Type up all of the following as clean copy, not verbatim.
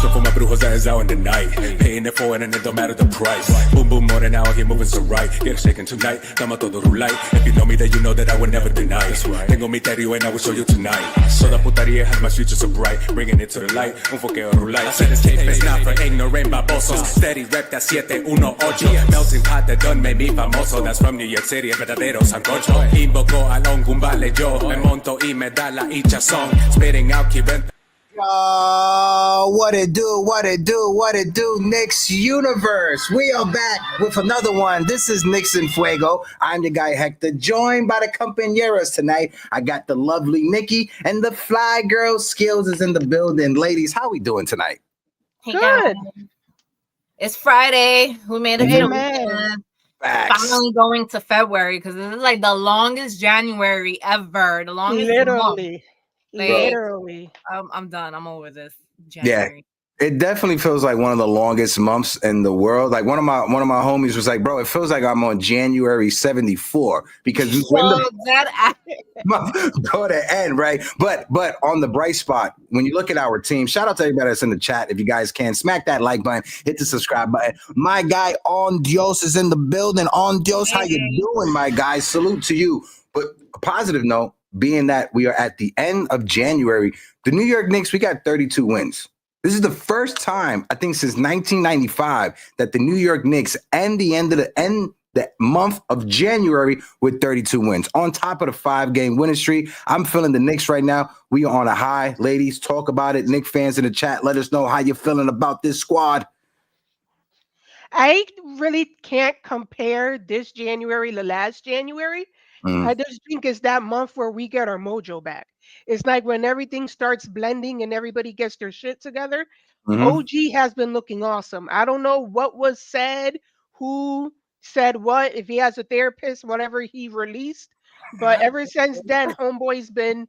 Looking for my brujos that is out in the night. Paying it for it and it don't matter the price. Boom, boom, more than out here moving so right. Get it shaking tonight, tama todo rulay. If you know me, then you know that I would never deny. Tengo mi terio and I will show you tonight. Toda putaria has my future so bright. Bringing it to the light, un foqueo rulay. I said this tape is not for ignorant babosos. Steady rep that 718. Melting pot that done made me famoso. That's from New York City, el verdadero sancocho. Invoco al un vale yo. Me monto y me da la hinchazón. Spitting out, keeping. What it do, Knicks Universe. We are back with another one. This is KnicksEnFuego. I'm the guy Hector, joined by the compañeros tonight. I got the lovely Nikki and the fly girl Skills is in the building. Ladies, how we doing tonight? Hey, good. It's Friday. We made it. Finally going to February because this is like the longest January ever. The longest literally. Like, literally. I'm done. I'm over this January. Yeah, it definitely feels like one of the longest months in the world. Like one of my homies was like, bro, it feels like I'm on January 74 because we go to end, right? But on the bright spot, when you look at our team, shout out to everybody that's in the chat. If you guys can, smack that like button, hit the subscribe button. My guy On Dios is in the building. On Dios, how you doing, my guy? Salute to you. But a positive note, being that we are at the end of January, the New York Knicks, we got 32 wins. This is the first time, I think, since 1995 that the New York Knicks end the month of January with 32 wins. On top of the 5-game winning streak, I'm feeling the Knicks right now. We are on a high. Ladies, talk about it. Knicks fans in the chat, let us know how you're feeling about this squad. I really can't compare this January to last January. I just think it's that month where we get our mojo back. It's like when everything starts blending and everybody gets their shit together. OG has been looking awesome. I don't know what was said, who said what, if he has a therapist, whatever he released. But ever since then, homeboy's been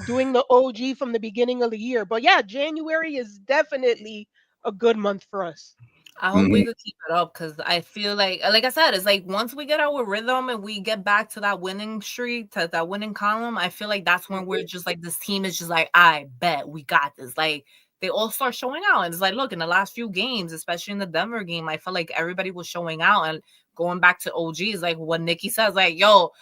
doing the OG from the beginning of the year. But yeah, January is definitely a good month for us. I hope we could keep it up because I feel like I said, it's like once we get our rhythm and we get back to that winning streak, to that winning column, I feel like that's when we're just like, this team is just like, I bet we got this. Like they all start showing out. And it's like, look, in the last few games, especially in the Denver game, I felt like everybody was showing out. And going back to OG is like what Nikki says, like, yo,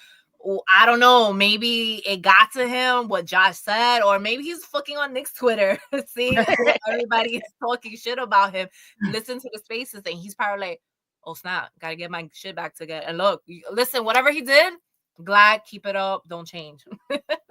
I don't know, maybe it got to him what Josh said, or maybe he's fucking on Nick's Twitter, seeing everybody is talking shit about him. Listen to the spaces, and he's probably like, "Oh snap, gotta get my shit back together." And look, listen, whatever he did, glad, keep it up, don't change.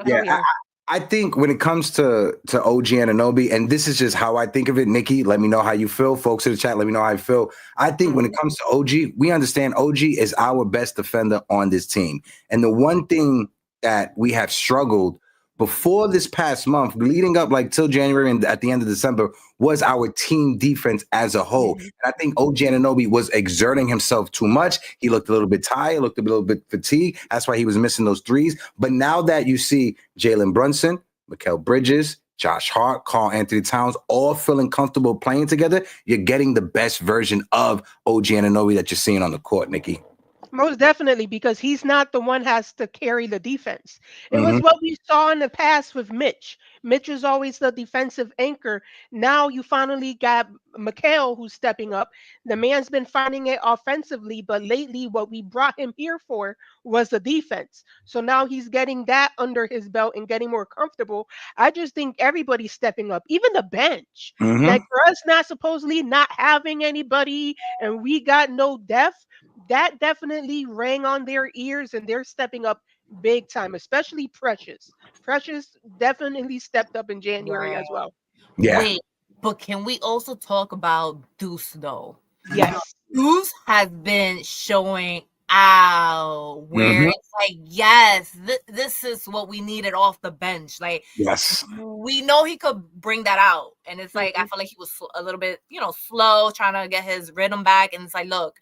Yeah, I think when it comes to OG Anunoby, and this is just how I think of it, Nikki, let me know how you feel. Folks in the chat, let me know how you feel. I think when it comes to OG, we understand OG is our best defender on this team. And the one thing that we have struggled before this past month, leading up like till January and at the end of December, was our team defense as a whole. And I think OG Anunoby was exerting himself too much. He looked a little bit tired, looked a little bit fatigued. That's why he was missing those threes. But now that you see Jalen Brunson, Mikal Bridges, Josh Hart, Karl Anthony Towns, all feeling comfortable playing together, you're getting the best version of OG Anunoby that you're seeing on the court, Nikki. Most definitely, because he's not the one has to carry the defense. It was what we saw in the past with Mitch. Mitch is always the defensive anchor. Now you finally got Mikal who's stepping up. The man's been finding it offensively, but lately what we brought him here for was the defense. So now he's getting that under his belt and getting more comfortable. I just think everybody's stepping up, even the bench. Like for us not supposedly not having anybody and we got no depth, that definitely rang on their ears and they're stepping up big time, especially Precious. Precious definitely stepped up in January as well. Yeah. Wait, but can we also talk about Deuce though? Yes. Deuce has been showing out where it's like, yes, this is what we needed off the bench. Like, yes, we know he could bring that out. And it's like, I feel like he was a little bit, slow, trying to get his rhythm back. And it's like, look,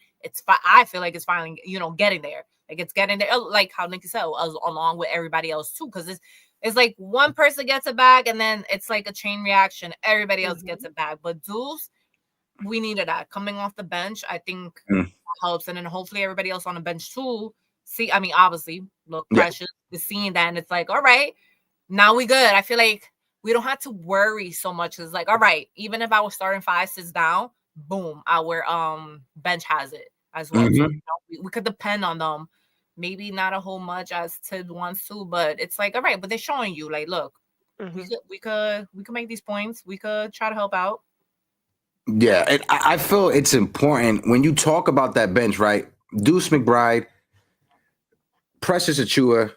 I feel like it's finally, getting there. Like it's getting there, like how Nikki said, along with everybody else too. Because it's like one person gets it back, and then it's like a chain reaction. Everybody else gets it back. But Deuce, we needed that coming off the bench. I think helps, and then hopefully everybody else on the bench too. Obviously, look, Precious is seeing that, and it's like, all right, now we good. I feel like we don't have to worry so much. It's like, all right, even if our starting five sits down, boom, our bench has it as well. So we could depend on them. Maybe not a whole much as Tid wants to, but it's like, all right, but they're showing you, like, look, we could make these points. We could try to help out. Yeah, and I feel it's important when you talk about that bench, right? Deuce McBride, Precious Achua,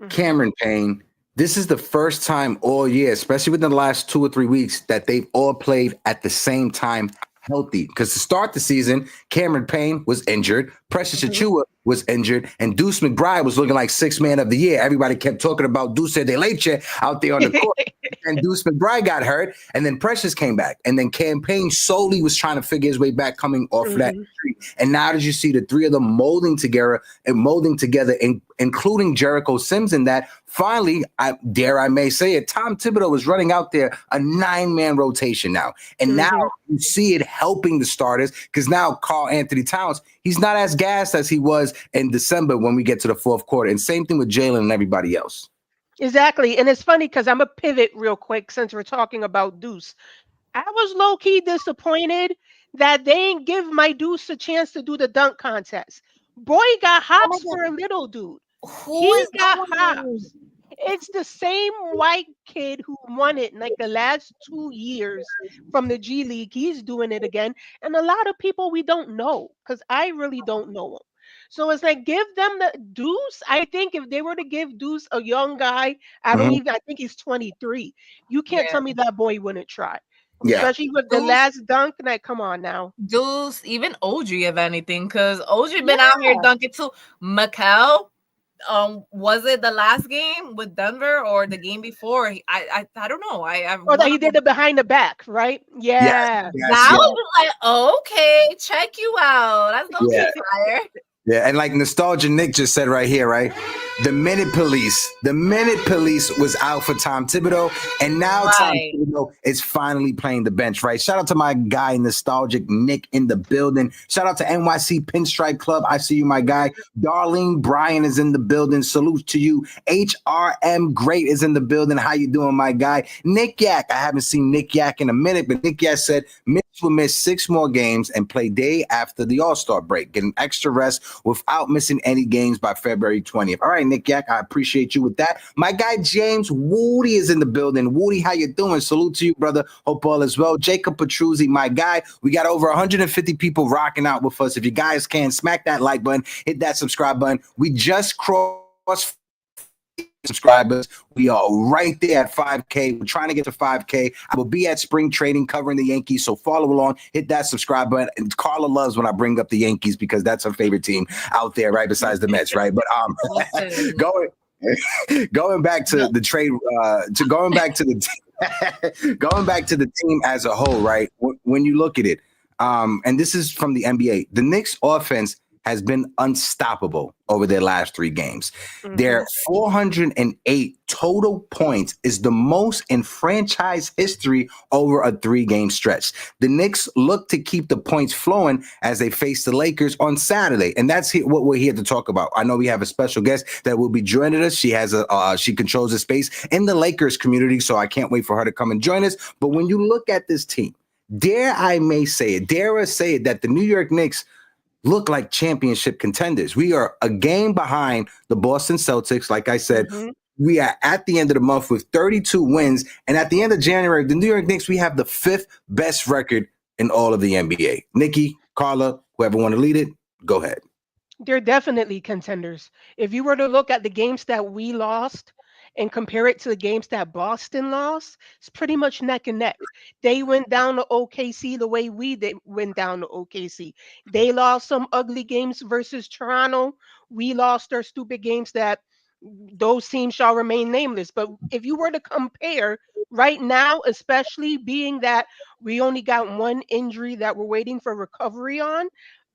Cameron Payne. This is the first time all year, especially within the last 2 or 3 weeks, that they've all played at the same time healthy. Because to start the season, Cameron Payne was injured, Precious Achua was injured, and Deuce McBride was looking like sixth man of the year. Everybody kept talking about Deuce de Leche out there on the court. And Deuce McBride got hurt, and then Precious came back. And then Cam Payne slowly was trying to figure his way back coming off of that injury. And now that you see the three of them molding together, including Jericho Sims in that, finally, I may say it, Tom Thibodeau is running out there a 9-man rotation now. And now you see it helping the starters because now Karl Anthony Towns, he's not as gassed as he was in December when we get to the fourth quarter. And same thing with Jalen and everybody else. Exactly. And it's funny because I'm a pivot real quick since we're talking about Deuce. I was low-key disappointed that they didn't give my Deuce a chance to do the dunk contest. Boy got hops for a little dude. He got hops. It's the same white kid who won it in like the last 2 years from the G League. He's doing it again. And a lot of people we don't know because I really don't know him. So it's like, give them the Deuce. I think if they were to give Deuce a young guy, I think he's 23. You can't tell me that boy wouldn't try. Yeah. Especially with the last dunk. Like, come on now. Deuce, even OG, if anything, because OG been out here dunking too. Mikel, was it the last game with Denver or the game before? I don't know. That he did it behind the back, right? Yeah. That was like, okay, check you out. That's no fire. Yeah, and like Nostalgia Nick just said right here, right? The minute police was out for Tom Thibodeau, and now Tom Thibodeau is finally playing the bench, right? Shout out to my guy, Nostalgic Nick, in the building. Shout out to NYC Pinstripe Club. I see you, my guy. Darlene Bryan is in the building. Salute to you. HRM Great is in the building. How you doing, my guy? Nick Yak. I haven't seen Nick Yak in a minute, but Nick Yak said Mitch will miss 6 more games and play day after the All-Star break, getting extra rest without missing any games by February 20th. All right, Nick Yak, I appreciate you with that. My guy James Woody is in the building. Woody, how you doing? Salute to you, brother. Hope all is well. Jacob Petruzzi, my guy. We got over 150 people rocking out with us. If you guys can, smack that like button, hit that subscribe button. We just crossed subscribers. We are right there at 5K. We're trying to get to 5K. I will be at spring training covering the Yankees, so follow along. Hit that subscribe button. And Karla loves when I bring up the Yankees because that's her favorite team out there, right besides the Mets, right? But going back to the trade, going back to the team as a whole, right? When you look at it, and this is from the NBA, the Knicks offense has been unstoppable over their last 3 games. Their 408 total points is the most in franchise history over a 3-game stretch. The Knicks look to keep the points flowing as they face the Lakers on Saturday, and that's what we're here to talk about. I know we have a special guest that will be joining us. She has she controls a space in the Lakers community, so I can't wait for her to come and join us. But when you look at this team, dare I say it that the New York Knicks look like championship contenders. We are a game behind the Boston Celtics. Like I said, we are at the end of the month with 32 wins. And at the end of January, the New York Knicks, we have the 5th best record in all of the NBA. Nikki, Karla, whoever want to lead it, go ahead. They're definitely contenders. If you were to look at the games that we lost and compare it to the games that Boston lost, it's pretty much neck and neck. They went down to OKC the way we went down to OKC. They lost some ugly games versus Toronto. We lost our stupid games that those teams shall remain nameless. But if you were to compare right now, especially being that we only got 1 injury that we're waiting for recovery on,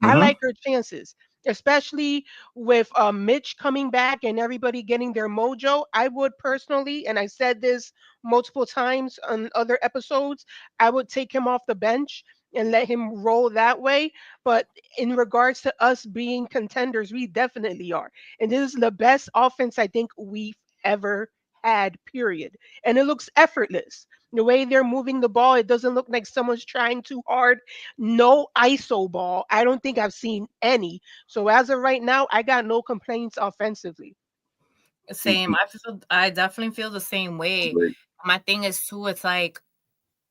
I like our chances. Especially with Mitch coming back and everybody getting their mojo. I would personally, and I said this multiple times on other episodes, I would take him off the bench and let him roll that way. But in regards to us being contenders, we definitely are. And this is the best offense I think we've ever had, period. And it looks effortless. The way they're moving the ball, it doesn't look like someone's trying too hard. No ISO ball. I don't think I've seen any. So as of right now, I got no complaints offensively. Same. I definitely feel the same way. My thing is too, it's like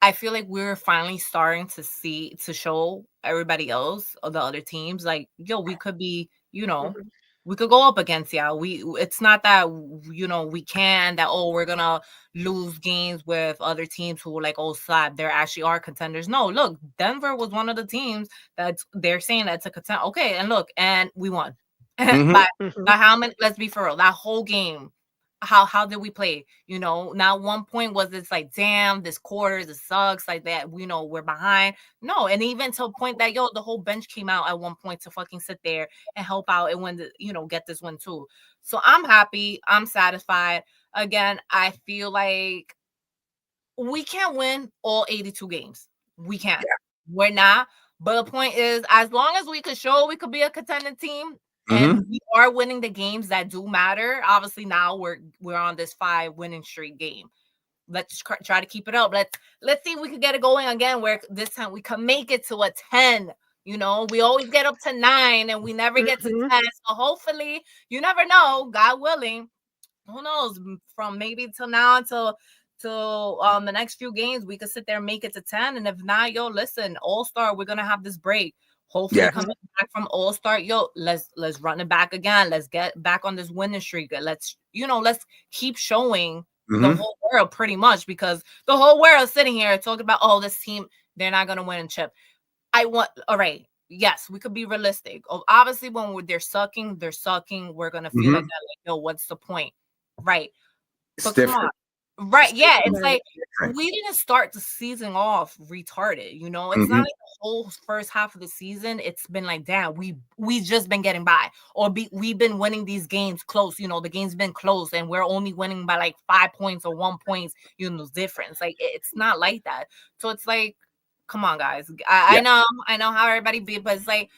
I feel like we're finally starting to show everybody else or the other teams like, yo, we could be, we could go up against y'all. It's not that we can that we're gonna lose games with other teams who like slap. There actually are contenders. No, look, Denver was one of the teams that they're saying that's a contender. Okay, and look, and we won. by how many? Let's be for real. That whole game, how did we play? Now one point was it's like, damn, this quarter this sucks like that. We're behind. No, and even to a point that the whole bench came out at one point to fucking sit there and help out and win get this win too. So I'm happy. I'm satisfied. Again, I feel like we can't win all 82 games. We can't. Yeah. We're not. But the point is, as long as we could show we could be a contending team, and we are winning the games that do matter. Obviously, now we're on this 5 winning streak game. Let's try to keep it up. Let's see if we can get it going again. Where this time we can make it to a 10. We always get up to 9, and we never get to 10. So hopefully, you never know. God willing, who knows? From maybe till now until the next few games, we could sit there and make it to 10. And if not, listen, All-Star, we're gonna have this break. Hopefully coming back from All-Star, let's run it back again. Let's get back on this winning streak. Let's keep showing the whole world pretty much, because the whole world is sitting here talking about, this team, they're not going to win and chip. All right. Yes, we could be realistic. Obviously, when they're sucking. We're going to feel like that. Like, what's the point? Right. But come on. Right, yeah, it's like we didn't start the season off retarded, It's not like the whole first half of the season. It's been like, damn, we just been getting by, or we've been winning these games close. The game's been close, and we're only winning by like 5 points or 1 point, difference. Like it's not like that. So it's like, come on, guys. I know how everybody be, but it's like,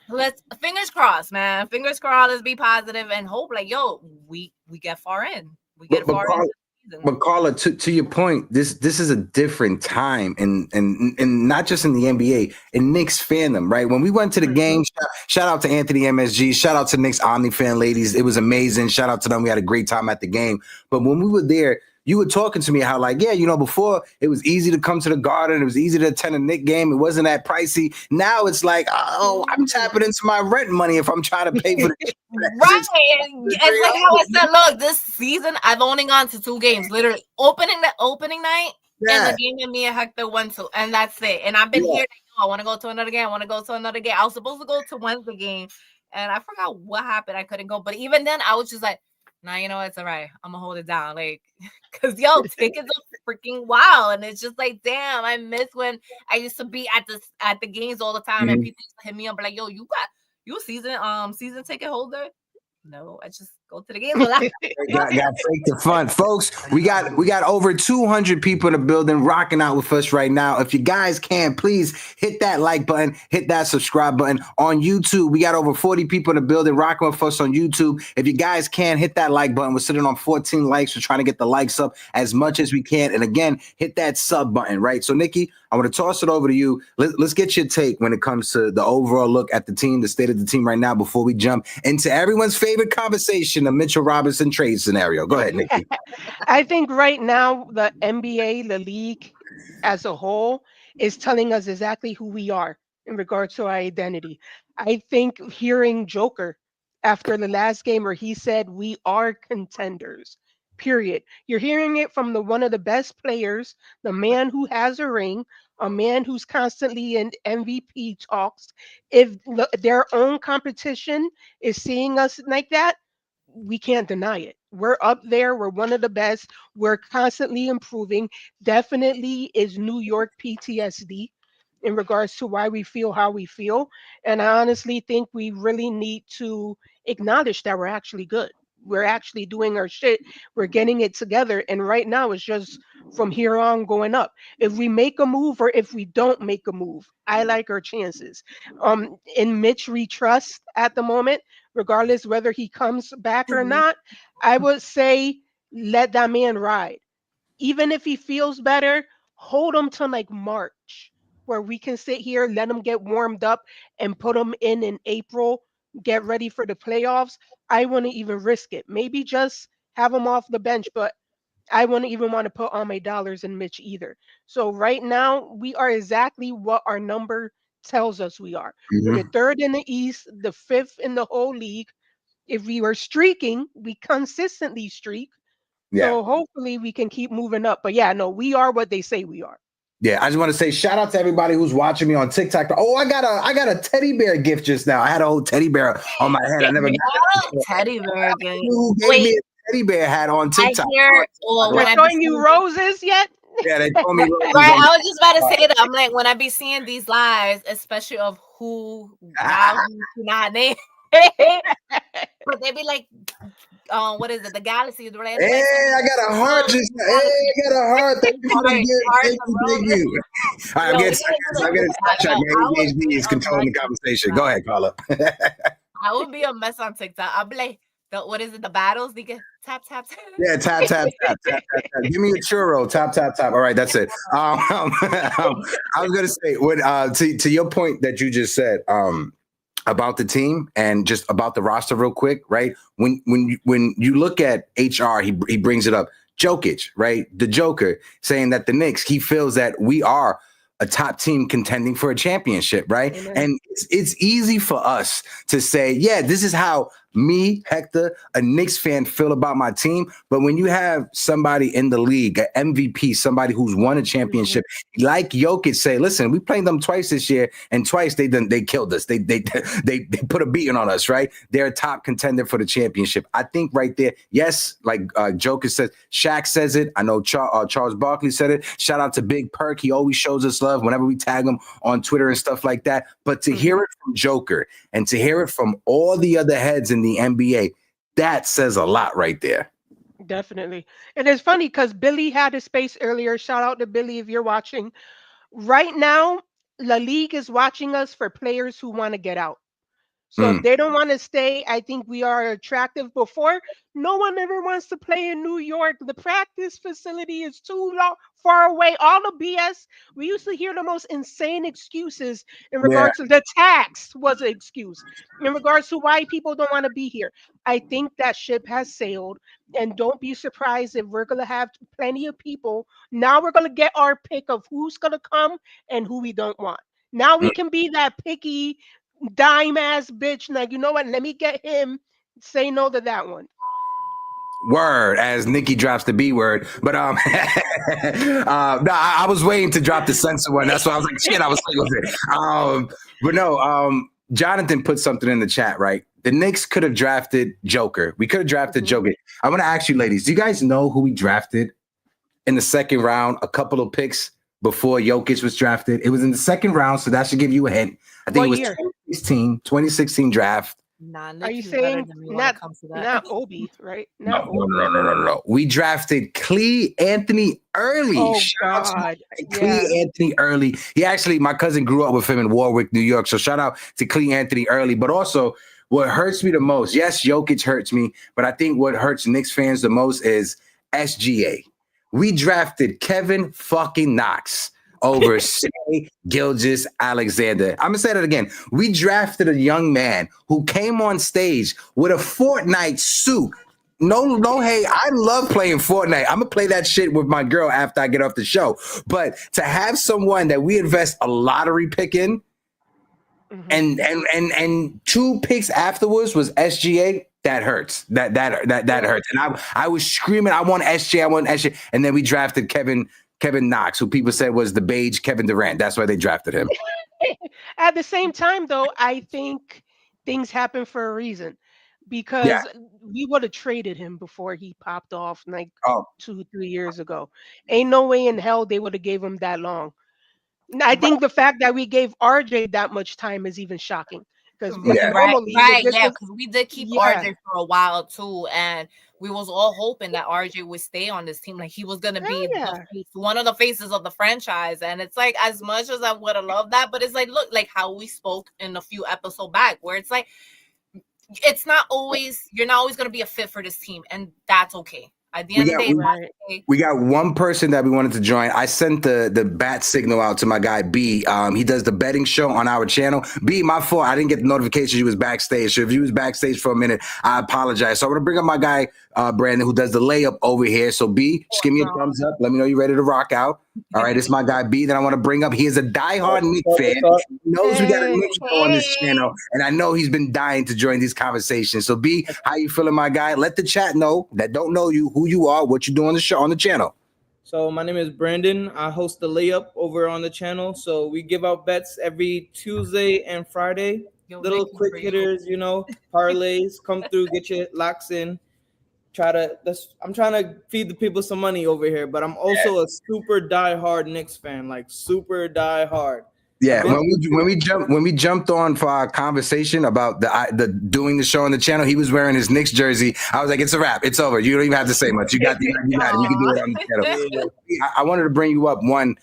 let's fingers crossed, man. Fingers crossed. Let's be positive and hope. Like, we get far in. We get far in. But Karla, to your point, this is a different time, and not just in the NBA, in Knicks fandom, right? When we went to the game, shout out to Anthony MSG, shout out to Knicks Omni fan ladies, it was amazing. Shout out to them, we had a great time at the game. But when we were there, you were talking to me how like, before it was easy to come to the Garden, it was easy to attend a Knicks game, it wasn't that pricey. Now it's like, I'm tapping into my rent money if I'm trying to pay for the right. It's like how I said, look, this season I've only gone to 2 games, literally opening night and the game that me and Hector went to, and that's it. And I've been here. I want to go to another game. I was supposed to go to Wednesday game, and I forgot what happened. I couldn't go, but even then, I was just like, nah, it's all right. I'm gonna hold it down, like, cause tickets are freaking wild, and it's just like, damn, I miss when I used to be at the games all the time, and people used to hit me up like, yo, you season ticket holder? No, I just go to the games. got take the fun, folks. We got over 200 people in the building rocking out with us right now. If you guys can, please hit that like button, hit that subscribe button on YouTube. We got over 40 people in the building rocking with us on YouTube. If you guys can, hit that like button. We're sitting on 14 likes. We're trying to get the likes up as much as we can. And again, hit that sub button, right? So Nikki, I want to toss it over to you. Let's get your take when it comes to the overall look at the team, the state of the team right now, before we jump into everyone's favorite conversation, the Mitchell Robinson trade scenario. Go ahead, Nikki. I think right now the NBA, the league as a whole, is telling us exactly who we are in regards to our identity. I think hearing Joker after the last game where he said we are contenders, period. You're hearing it from one of the best players, the man who has a ring, a man who's constantly in MVP talks. If their own competition is seeing us like that, we can't deny it. We're up there. We're one of the best. We're constantly improving. Definitely is New York PTSD in regards to why we feel how we feel. And I honestly think we really need to acknowledge that we're actually good. We're actually doing our shit. We're getting it together. And right now it's just from here on going up. If we make a move or if we don't make a move, I like our chances. In Mitch we trust at the moment, regardless whether he comes back or not, I would say let that man ride. Even if he feels better, hold him till like March, where we can sit here, let him get warmed up, and put him in April, get ready for the playoffs. I wouldn't even risk it. Maybe just have him off the bench, but I wouldn't even want to put all my dollars in Mitch either. So right now, we are exactly what our number tells us we are. We're the third in the East, the fifth in the whole league. If we were streaking, we consistently streak. Yeah. So hopefully we can keep moving up. But yeah, no, we are what they say we are. Yeah, I just want to say shout out to everybody who's watching me on TikTok. Oh, I got a teddy bear gift just now. I had a whole teddy bear on my head. I never got teddy bear gift. Who gave me a teddy bear hat on TikTok? I hear, They're showing you roses yet? Yeah, they told me. Right, I was just about to say that. I'm like, when I be seeing these lives, especially of who not name, but they be like, what is it? The galaxy, right? Hey, I got a heart. Hey, I got a heart. Thank you for the gift. Thank you. All right, I'm getting sidetracked. My ADHD is controlling the conversation. Go ahead, Karla. I would be a mess on TikTok. I'll be like, what is it? The battles? They get tap, tap, tap. Yeah, tap, tap, tap, tap, tap, tap. Give me a churro. Tap, tap, tap. All right, that's it. I was gonna say, to your point that you just said, about the team and just about the roster real quick, right? When you look at HR, he brings it up. Jokic, right? The Joker saying that the Knicks, he feels that we are a top team contending for a championship, right? Amen. And it's easy for us to say, yeah, this is how me, Hector, a Knicks fan, feel about my team. But when you have somebody in the league, an MVP, somebody who's won a championship, like Jokic say, listen, we played them twice this year, and twice they killed us. They put a beating on us, right? They're a top contender for the championship. I think right there, yes, like Joker says, Shaq says it. I know Charles Barkley said it. Shout out to Big Perk. He always shows us love whenever we tag him on Twitter and stuff like that. But to hear it from Joker and to hear it from all the other heads in the NBA, that says a lot right there. Definitely. And it's funny because Billy had a space earlier. Shout out to Billy if you're watching. Right now, La League is watching us for players who want to get out. So if they don't want to stay, I think we are attractive. Before, no one ever wants to play in New York. The practice facility is too far away. All the BS. We used to hear the most insane excuses in regards to the tax was an excuse. In regards to why people don't want to be here. I think that ship has sailed. And don't be surprised if we're going to have plenty of people. Now we're going to get our pick of who's going to come and who we don't want. Now we can be that picky dime ass bitch. Like, you know what? Let me get him. Say no to that one. Word, as Nikki drops the B word. But no, I was waiting to drop the censor one. That's why I was like, shit, I was like, with it. But no, Jonathan put something in the chat, right? The Knicks could have drafted Joker. We could have drafted Joker. I want to ask you, ladies, do you guys know who we drafted in the second round? A couple of picks before Jokic was drafted. It was in the second round, so that should give you a hint. I think it was 2016 draft. Are you saying not Obi, right? No. We drafted Clee Anthony Early. Oh, God. Clee Anthony Early. He actually, my cousin grew up with him in Warwick, New York. So shout out to Clee Anthony Early. But also, what hurts me the most, yes, Jokic hurts me, but I think what hurts Knicks fans the most is SGA. We drafted Kevin fucking Knox over Shai Gilgeous-Alexander. I'm gonna say that again. We drafted a young man who came on stage with a Fortnite suit. No, hey, I love playing Fortnite. I'm gonna play that shit with my girl after I get off the show. But to have someone that we invest a lottery pick in, and 2 picks afterwards was SGA. That hurts. That hurts. And I was screaming, I want SGA. And then we drafted Kevin Knox, who people said was the beige Kevin Durant. That's why they drafted him. At the same time, though, I think things happen for a reason. Because we would have traded him before he popped off like 2-3 years ago. Ain't no way in hell they would have gave him that long. I think the fact that we gave RJ that much time is even shocking. Because because we did keep RJ for a while too, and we was all hoping that RJ would stay on this team, like he was gonna be one of the faces of the franchise. And it's like, as much as I would have loved that, but it's like, look, like how we spoke in a few episodes back, where it's like, it's not always, you're not always gonna be a fit for this team, and that's okay. At the end of the day, we got one person that we wanted to join. I sent the bat signal out to my guy B. He does the betting show on our channel. B, my fault. I didn't get the notification you was backstage. So if you was backstage for a minute, I apologize. So I'm gonna bring up my guy Brandon, who does the layup over here. So B, just give me a thumbs up. Let me know you're ready to rock out. All right, it's my guy B that I want to bring up. He is a diehard Knicks fan. He knows we got a Knicks show on this channel, and I know he's been dying to join these conversations. So B, how you feeling, my guy? Let the chat know that don't know you, who you are, what you do on the show on the channel. So my name is Brandon. I host the layup over on the channel. So we give out bets every Tuesday and Friday. Little quick hitters, you know, parlays. Come through, get your locks in. I'm trying to feed the people some money over here, but I'm also a super diehard Knicks fan, like super diehard. Yeah, when we jumped on for our conversation about the doing the show on the channel, he was wearing his Knicks jersey. I was like, it's a wrap, it's over. You don't even have to say much. You got it. You can do it on the channel. I wanted to bring you up. One,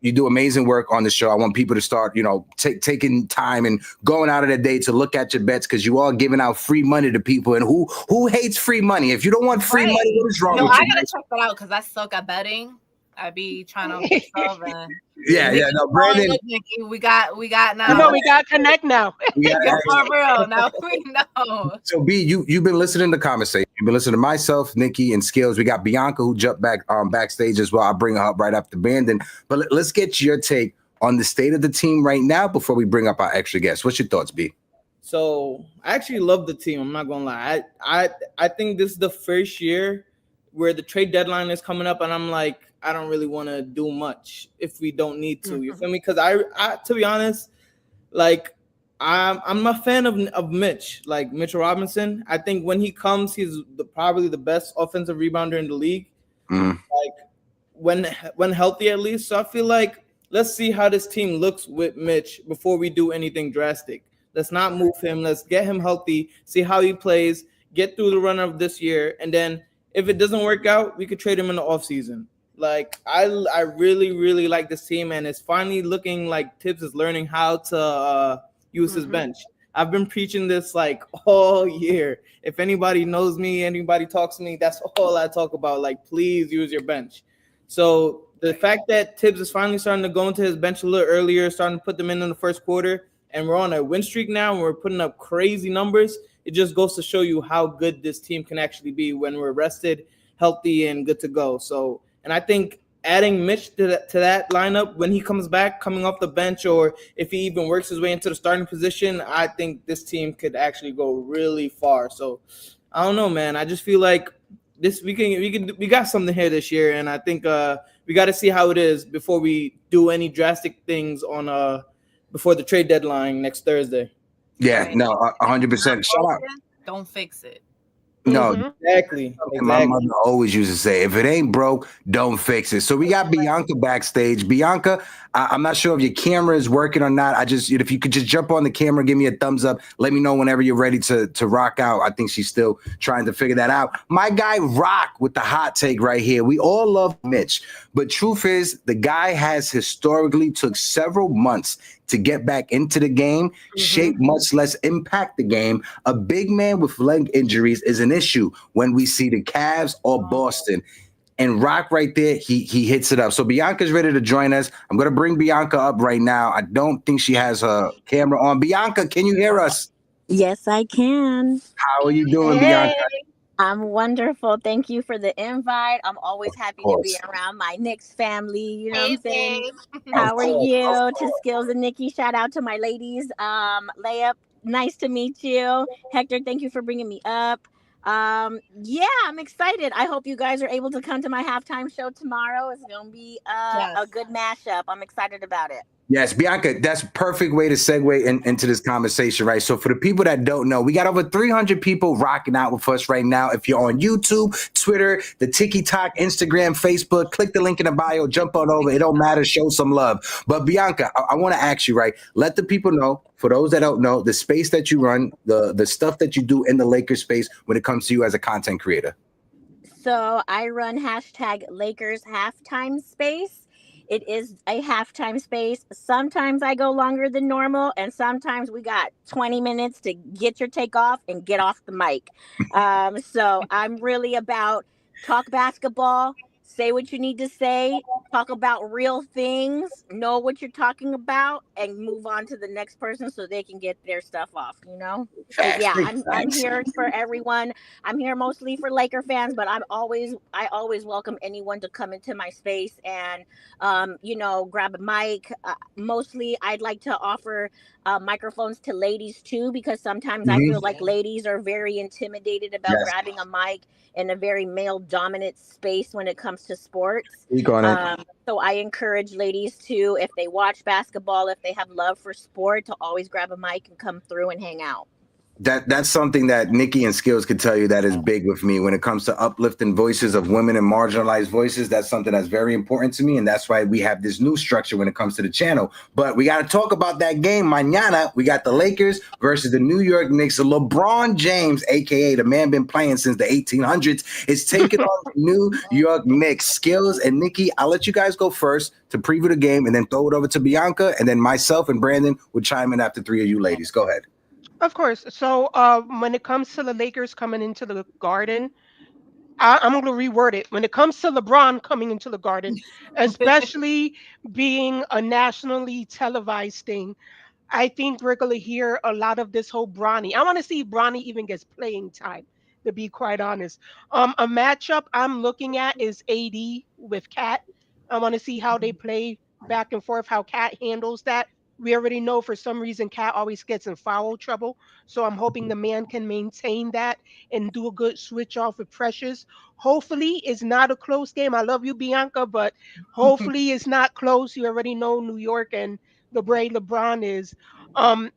you do amazing work on the show. I want people to start, you know, taking time and going out of their day to look at your bets, because you are giving out free money to people. And who hates free money? If you don't want free money, what is wrong with you? I gotta check that out because I suck at betting. I be trying to stuff and no, Brandon. We got now. You know, we got connect now. For real, now we know. So B, you've been listening to the conversation. You've been listening to myself, Nikki, and Skills. We got Bianca who jumped back backstage as well. I'll bring her up right after Brandon. But let's get your take on the state of the team right now before we bring up our extra guests. What's your thoughts, B? So I actually love the team. I'm not gonna lie. I think this is the first year where the trade deadline is coming up, and I'm like, I don't really want to do much if we don't need to. You feel me? Because I to be honest, like I'm a fan of Mitch, like Mitchell Robinson. I think when he comes, he's probably the best offensive rebounder in the league. Like when healthy, at least. So I feel like let's see how this team looks with Mitch before we do anything drastic. Let's not move him. Let's get him healthy, see how he plays, get through the run of this year, and then if it doesn't work out, we could trade him in the offseason. Like I really, really like this team, and it's finally looking like Tibbs is learning how to use his bench. I've been preaching this like all year. If anybody knows me, anybody talks to me, that's all I talk about. Like, please use your bench. So the fact that Tibbs is finally starting to go into his bench a little earlier, starting to put them in the first quarter, and we're on a win streak now, and we're putting up crazy numbers, it just goes to show you how good this team can actually be when we're rested, healthy, and good to go. So, and I think adding Mitch to that lineup when he comes back, coming off the bench, or if he even works his way into the starting position, I think this team could actually go really far. So, I don't know, man. I just feel like we got something here this year, and I think we got to see how it is before we do any drastic things on before the trade deadline next Thursday. Yeah, no, 100%. Shut up. Don't fix it. No, exactly. My mother always used to say, if it ain't broke, don't fix it. So we got Bianca backstage. Bianca, I'm not sure if your camera is working or not. If you could just jump on the camera, give me a thumbs up. Let me know whenever you're ready to rock out. I think she's still trying to figure that out. My guy Rock with the hot take right here. We all love Mitch, but truth is the guy has historically took several months to get back into the game, shape, much less impact the game. A big man with leg injuries is an issue when we see the Cavs or Boston. And Rock right there, he hits it up. So Bianca's ready to join us. I'm going to bring Bianca up right now. I don't think she has her camera on. Bianca, can you hear us? Yes, I can. How are you doing, Bianca? I'm wonderful. Thank you for the invite. I'm always happy to be around my Knicks family. You know what I'm saying? How are you? To Skills and Nikki, shout out to my ladies. Layup, nice to meet you. Hector, thank you for bringing me up. Yeah, I'm excited. I hope you guys are able to come to my halftime show tomorrow. It's going to be a good mashup. I'm excited about it. Yes, Bianca, that's a perfect way to segue into this conversation, right? So for the people that don't know, we got over 300 people rocking out with us right now. If you're on YouTube, Twitter, the TikTok, Instagram, Facebook, click the link in the bio, jump on over. It don't matter. Show some love. But Bianca, I want to ask you, right? Let the people know, for those that don't know, the space that you run, the stuff that you do in the Lakers space when it comes to you as a content creator. So I run #Lakers halftime space. It is a halftime space. Sometimes I go longer than normal, and sometimes we got 20 minutes to get your take off and get off the mic. So I'm really about talk basketball, say what you need to say, talk about real things, know what you're talking about, and move on to the next person so they can get their stuff off, you know? But Facts, yeah, big I'm facts. here for everyone. I'm here mostly for Laker fans, but I always welcome anyone to come into my space and you know, grab a mic. Mostly I'd like to offer microphones to ladies too, because sometimes I feel Mhm. like ladies are very intimidated about Yes, grabbing a mic in a very male dominant space when it comes to sports. speak on it. So I encourage ladies to, if they watch basketball, if they have love for sport, to always grab a mic and come through and hang out. That's something that Nikki and Skills could tell you that is big with me when it comes to uplifting voices of women and marginalized voices. That's something that's very important to me, and that's why we have this new structure when it comes to the channel. But we got to talk about that game mañana. We got the Lakers versus the New York Knicks. LeBron James, aka the man been playing since the 1800s, is taking on the New York Knicks. Skills and Nikki, I'll let you guys go first to preview the game, and then throw it over to Bianca, and then myself and Brandon will chime in after three of you ladies. Go ahead. Of course. So when it comes to the Lakers coming into the Garden, I'm going to reword it. When it comes to LeBron coming into the Garden, especially being a nationally televised thing, I think we're going to hear a lot of this whole Bronny. I want to see if Bronny even gets playing time, to be quite honest. A matchup I'm looking at is AD with Cat. I want to see how they play back and forth, how Cat handles that. We already know for some reason Cat always gets in foul trouble. So I'm hoping the man can maintain that and do a good switch off with Precious. Hopefully it's not a close game. I love you, Bianca, but hopefully it's not close. You already know New York and the Bray LeBron is. Um,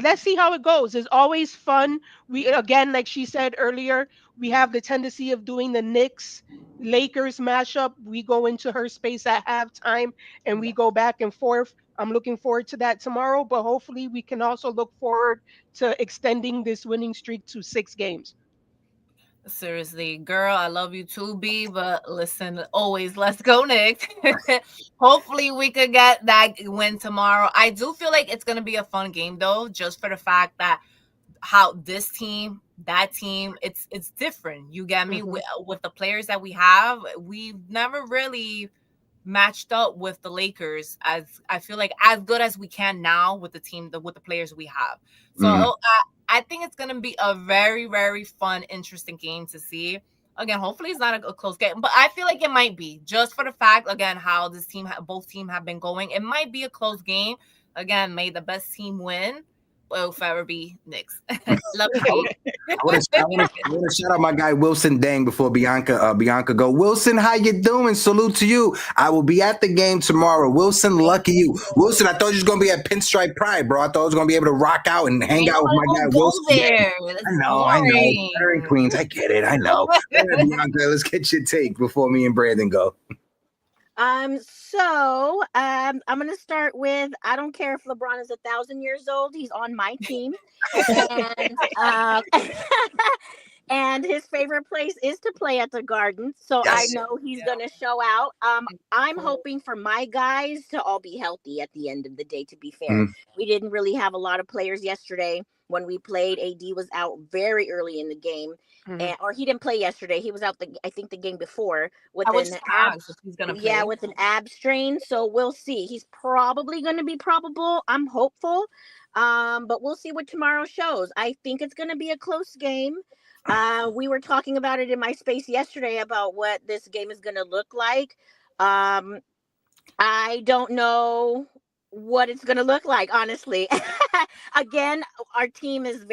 let's see how it goes. It's always fun. We again, like she said earlier, we have the tendency of doing the Knicks Lakers mashup. We go into her space at halftime and we go back and forth. I'm looking forward to that tomorrow, but hopefully we can also look forward to extending this winning streak to 6 games. Seriously, girl, I love you too, B. But listen, always let's go, Nick. Hopefully, we could get that win tomorrow. I do feel like it's gonna be a fun game, though, just for the fact that how this team, that team, it's different. You get me? With the players that we have, we've never really matched up with the Lakers as I feel like as good as we can now with the team, with the players we have. So I think it's gonna be a very, very fun, interesting game to see. Again, hopefully it's not a close game, but I feel like it might be just for the fact again how this team, both team have been going. It might be a close game. Again, may the best team win. Will forever be Knicks. Love you. I want to shout out my guy Wilson Dang before Bianca go. Wilson, how you doing? Salute to you. I will be at the game tomorrow. Wilson, lucky you. Wilson, I thought you was gonna be at Pinstripe Pride, bro. I thought I was gonna be able to rock out and hang out with my guy Wilson. There. I know. Very Queens, I get it. I know. Bianca, let's get your take before me and Brandon go. So I'm gonna start with, I don't care if LeBron is 1,000 years old, he's on my team. And and his favorite place is to play at the Garden. So Yes. I know he's gonna show out. I'm hoping for my guys to all be healthy at the end of the day, to be fair. We didn't really have a lot of players yesterday when we played. AD was out very early in the game. Or he didn't play yesterday. He was out I think the game before with with an ab strain. So we'll see. He's probably going to be probable. I'm hopeful. But we'll see what tomorrow shows. I think it's going to be a close game. We were talking about it in my space yesterday about what this game is going to look like. I don't know what it's going to look like, honestly. Again, our team is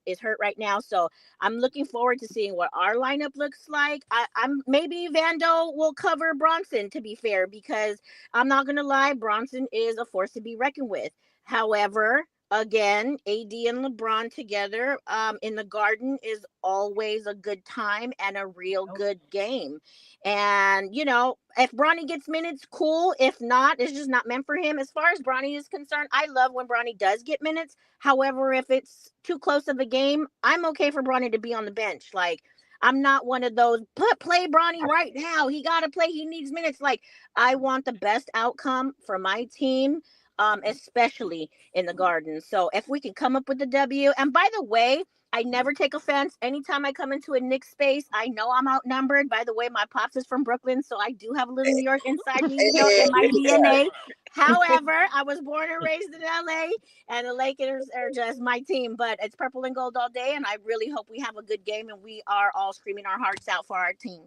is hurt right now, so I'm looking forward to seeing what our lineup looks like. I'm maybe Vando will cover Bronson, to be fair, because I'm not going to lie, Bronson is a force to be reckoned with. However, again, AD and LeBron together in the Garden is always a good time and a real good game. And, you know, if Bronny gets minutes, cool. If not, it's just not meant for him. As far as Bronny is concerned, I love when Bronny does get minutes. However, if it's too close of a game, I'm okay for Bronny to be on the bench. Like, I'm not one of those, play Bronny right now. He got to play. He needs minutes. Like, I want the best outcome for my team. especially in the Garden. So if we can come up with the W, and by the way, I never take offense. Anytime I come into a Knicks space, I know I'm outnumbered. By the way, my pops is from Brooklyn, so I do have a little New York inside me, you know, in my DNA. However, I was born and raised in LA, and the Lakers are just my team. But it's purple and gold all day, and I really hope we have a good game, and we are all screaming our hearts out for our team.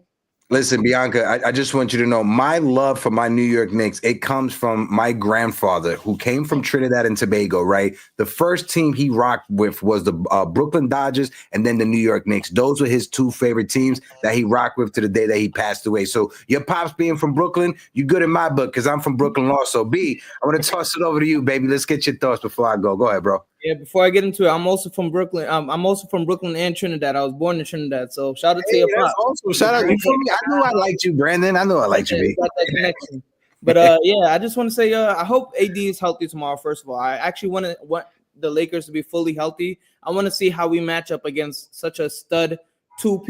Listen, Bianca, I just want you to know my love for my New York Knicks. It comes from my grandfather who came from Trinidad and Tobago, right? The first team he rocked with was the Brooklyn Dodgers and then the New York Knicks. Those were his two favorite teams that he rocked with to the day that he passed away. So your pops being from Brooklyn, you good in my book because I'm from Brooklyn also. B, I want to toss it over to you, baby. Let's get your thoughts before I go. Go ahead, bro. Yeah, before I get into it, I'm also from Brooklyn. I'm also from Brooklyn and Trinidad. I was born in Trinidad, so shout out to your pops. Awesome. Shout out. You feel me? I knew I liked you, Brandon. I knew I liked you, B. Got that connection. But yeah, I just want to say, I hope AD is healthy tomorrow. First of all, I actually want the Lakers to be fully healthy. I want to see how we match up against such a stud two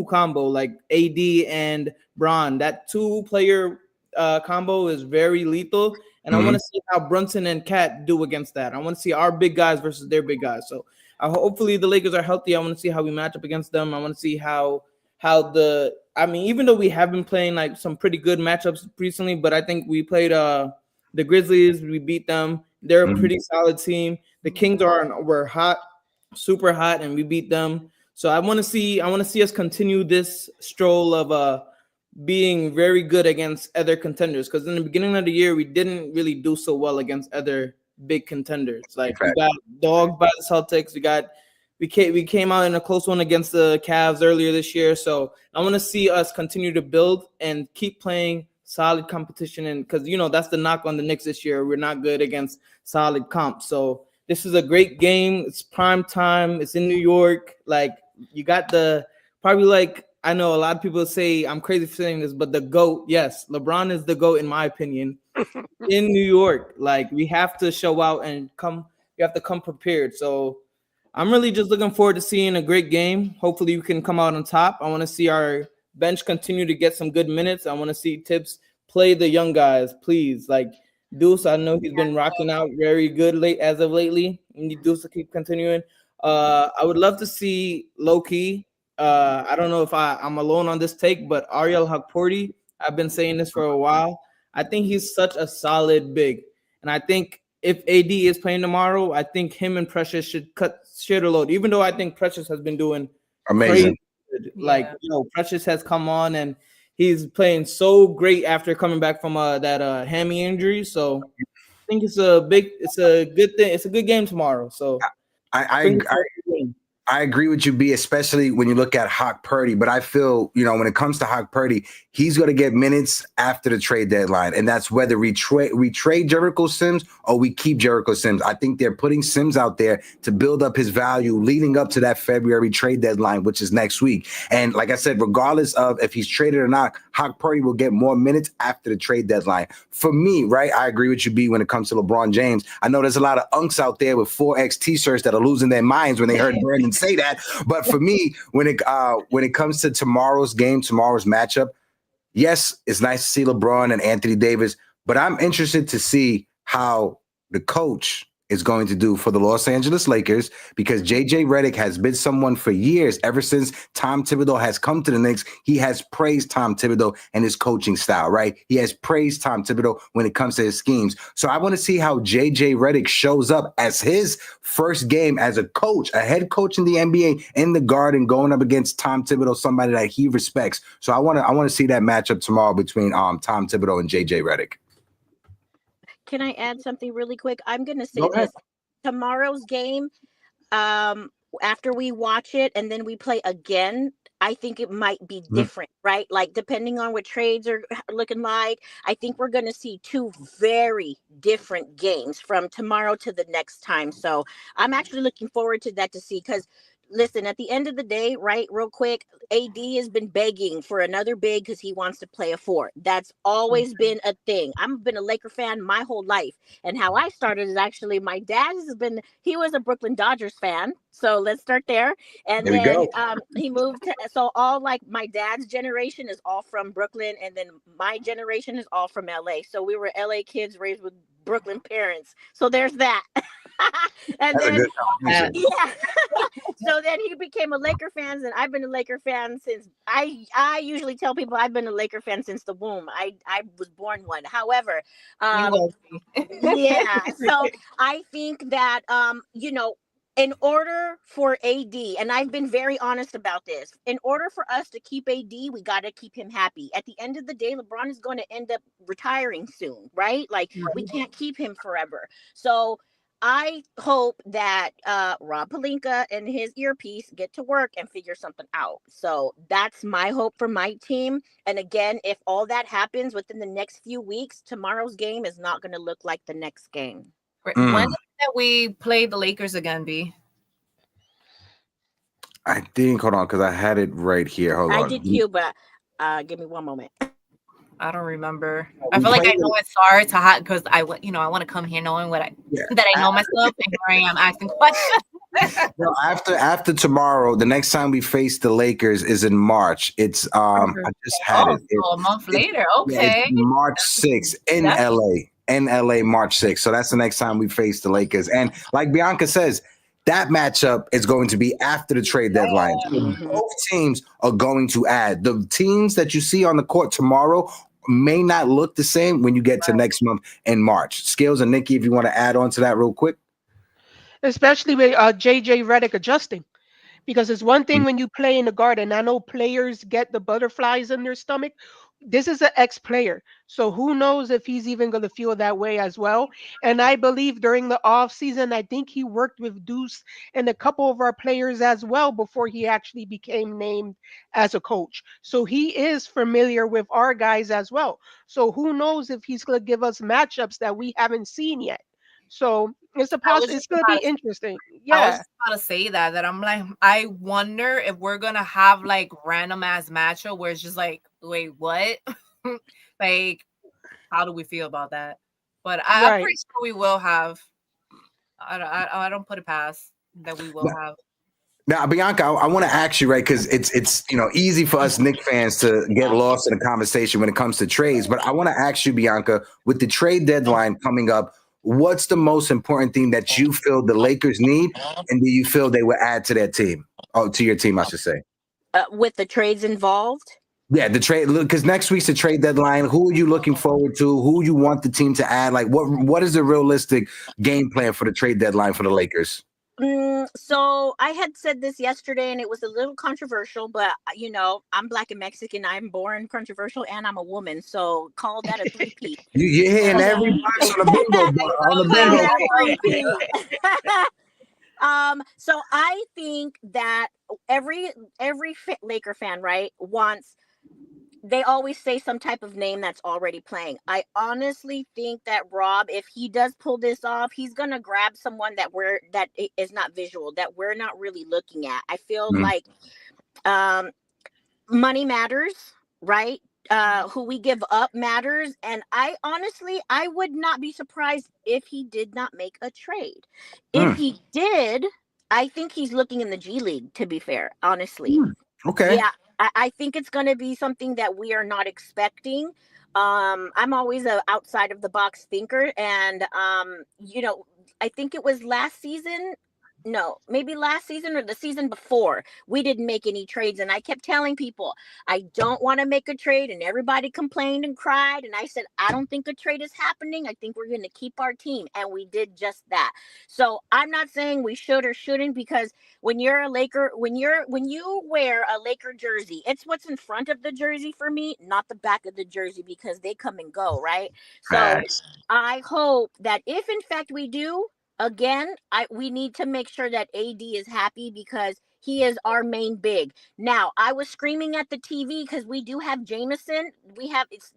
combo like AD and Bron. That 2-player combo is very lethal. And I want to see how Brunson and Cat do against that. I want to see our big guys versus their big guys. So hopefully the Lakers are healthy. I want to see how we match up against them. I want to see even though we have been playing like some pretty good matchups recently, but I think we played the Grizzlies. We beat them. They're a pretty solid team. The Kings were hot, super hot, and we beat them. So I want to see us continue this stroll of being very good against other contenders, because in the beginning of the year we didn't really do so well against other big contenders. Like we got dogged by the Celtics. We came out in a close one against the Cavs earlier this year. So I want to see us continue to build and keep playing solid competition. And because that's the knock on the Knicks this year, we're not good against solid comp. So this is a great game. It's prime time. It's in New York. Like you got I know a lot of people say I'm crazy for saying this, but the GOAT, yes, LeBron is the GOAT in my opinion. In New York, like we have to show out and come. You have to come prepared. So I'm really just looking forward to seeing a great game. Hopefully, we can come out on top. I want to see our bench continue to get some good minutes. I want to see Tibbs play the young guys, please. Like Deuce, I know he's been rocking out very good as of lately. We need Deuce to keep continuing. I would love to see low-key. I don't know if I'm alone on this take, but Ariel Hakporti, I've been saying this for a while. I think he's such a solid big. And I think if AD is playing tomorrow, I think him and Precious should share the load, even though I think Precious has been doing amazing. Crazy. Like, Precious has come on and he's playing so great after coming back from that hammy injury. So I think it's a good thing. It's a good game tomorrow. So I agree with you, B, especially when you look at Hawk Purdy. But I feel, when it comes to Hawk Purdy, he's going to get minutes after the trade deadline. And that's whether we trade Jericho Sims or we keep Jericho Sims. I think they're putting Sims out there to build up his value leading up to that February trade deadline, which is next week. And like I said, regardless of if he's traded or not, Hawk Purdy will get more minutes after the trade deadline. For me, right, I agree with you, B, when it comes to LeBron James. I know there's a lot of unks out there with 4X t-shirts that are losing their minds when they heard Brandon say that. But for me, when it comes to tomorrow's game, tomorrow's matchup, yes, it's nice to see LeBron and Anthony Davis, but I'm interested to see how the coach is going to do for the Los Angeles Lakers, because JJ Redick has been someone for years, ever since Tom Thibodeau has come to the Knicks. He has praised Tom Thibodeau and his coaching style, right? He has praised Tom Thibodeau when it comes to his schemes. So I want to see how JJ Redick shows up as his first game as a coach, a head coach in the NBA in the Garden, going up against Tom Thibodeau, somebody that he respects. So I want to see that matchup tomorrow between Tom Thibodeau and JJ Redick. Can I add something really quick? I'm going to say this. Tomorrow's game, after we watch it and then we play again, I think it might be different, right? Like depending on what trades are looking like, I think we're going to see two very different games from tomorrow to the next time. So I'm actually looking forward to that to see, because listen, at the end of the day, right, real quick, AD has been begging for another big because he wants to play a four. That's always been a thing. I've been a Laker fan my whole life. And how I started is actually my dad he was a Brooklyn Dodgers fan. So let's start there. And There we then go. he moved to, so all like my dad's generation is all from Brooklyn. And then my generation is all from LA. So we were LA kids raised with Brooklyn parents. So there's that. And That's a then, good combination. yeah. So then he became a Laker fan, and I've been a Laker fan since I usually tell people I've been a Laker fan since the womb. I was born one. However, yeah. So I think that in order for AD, and I've been very honest about this, in order for us to keep AD, we got to keep him happy. At the end of the day, LeBron is going to end up retiring soon, right? Like we can't keep him forever. So I hope that Rob Pelinka and his earpiece get to work and figure something out. So that's my hope for my team. And again, if all that happens within the next few weeks, tomorrow's game is not going to look like the next game. When is that we play the Lakers again, B? I think, hold on, because I had it right here. Hold on. I did too, but give me one moment. I don't remember. I feel like I know it's hard to have because I want to come here knowing that I know myself, and here I am asking questions. No, after tomorrow, the next time we face the Lakers is in March. It's I just had it. So a month later, okay. It's March 6th in LA. In LA, March 6th. So that's the next time we face the Lakers. And like Bianca says, that matchup is going to be after the trade deadline. Both teams are going to add. The teams that you see on the court tomorrow may not look the same when you get to next month in March. Skills and Nikki, if you want to add on to that real quick. Especially with JJ Redick adjusting. Because it's one thing when you play in the Garden. I know players get the butterflies in their stomach. This is an ex-player. So who knows if he's even going to feel that way as well. And I believe during the offseason, I think he worked with Deuce and a couple of our players as well before he actually became named as a coach. So he is familiar with our guys as well. So who knows if he's going to give us matchups that we haven't seen yet. So it's it's going to be interesting. Yeah. I was just about to say that I'm like, I wonder if we're going to have like random ass matchup where it's just like, wait, what? Like, how do we feel about that? But I'm pretty sure we will have. I don't put it past that we will have. Now, Bianca, I want to ask you, right? Because it's easy for us Knicks fans to get lost in a conversation when it comes to trades. But I want to ask you, Bianca, with the trade deadline coming up, what's the most important thing that you feel the Lakers need, and do you feel they will add to their team? Oh, to your team, I should say. With the trades involved? Yeah, the trade, because next week's the trade deadline. Who are you looking forward to? Who you want the team to add? Like, what is the realistic game plan for the trade deadline for the Lakers? So I had said this yesterday, and it was a little controversial, but I'm Black and Mexican. I'm born controversial, and I'm a woman, so call that a three-peat. You're hitting every box on the bingo. So I think that every Laker fan, right, they always say some type of name that's already playing. I honestly think that Rob, if he does pull this off, he's gonna grab someone that is not visual, that we're not really looking at. I feel like money matters, right? Who we give up matters. And I would not be surprised if he did not make a trade. If he did, I think he's looking in the G League, to be fair, honestly. Okay. Yeah. I think it's going to be something that we are not expecting. I'm always an outside of the box thinker. And, I think it was last season no, maybe last season or the season before, we didn't make any trades. And I kept telling people, I don't want to make a trade. And everybody complained and cried. And I said, I don't think a trade is happening. I think we're going to keep our team. And we did just that. So I'm not saying we should or shouldn't, because when you're a Laker, when you wear a Laker jersey, it's what's in front of the jersey for me, not the back of the jersey, because they come and go, right? So I hope that if in fact we do, again, we need to make sure that AD is happy, because he is our main big. Now, I was screaming at the TV because we do have Jameson.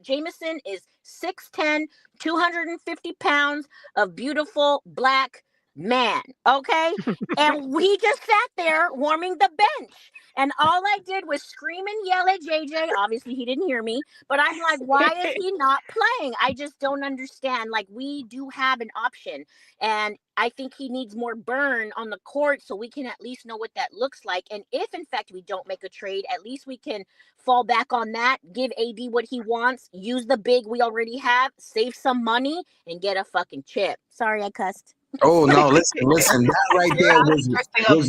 Jameson is 6'10", 250 pounds of beautiful black man, okay? And we just sat there warming the bench. And all I did was scream and yell at JJ. Obviously, he didn't hear me. But I'm like, why is he not playing? I just don't understand. Like, we do have an option. And I think he needs more burn on the court so we can at least know what that looks like. And if, in fact, we don't make a trade, at least we can fall back on that, give AD what he wants, use the big we already have, save some money, and get a fucking chip. Sorry, I cussed. Oh no! Listen. That right there was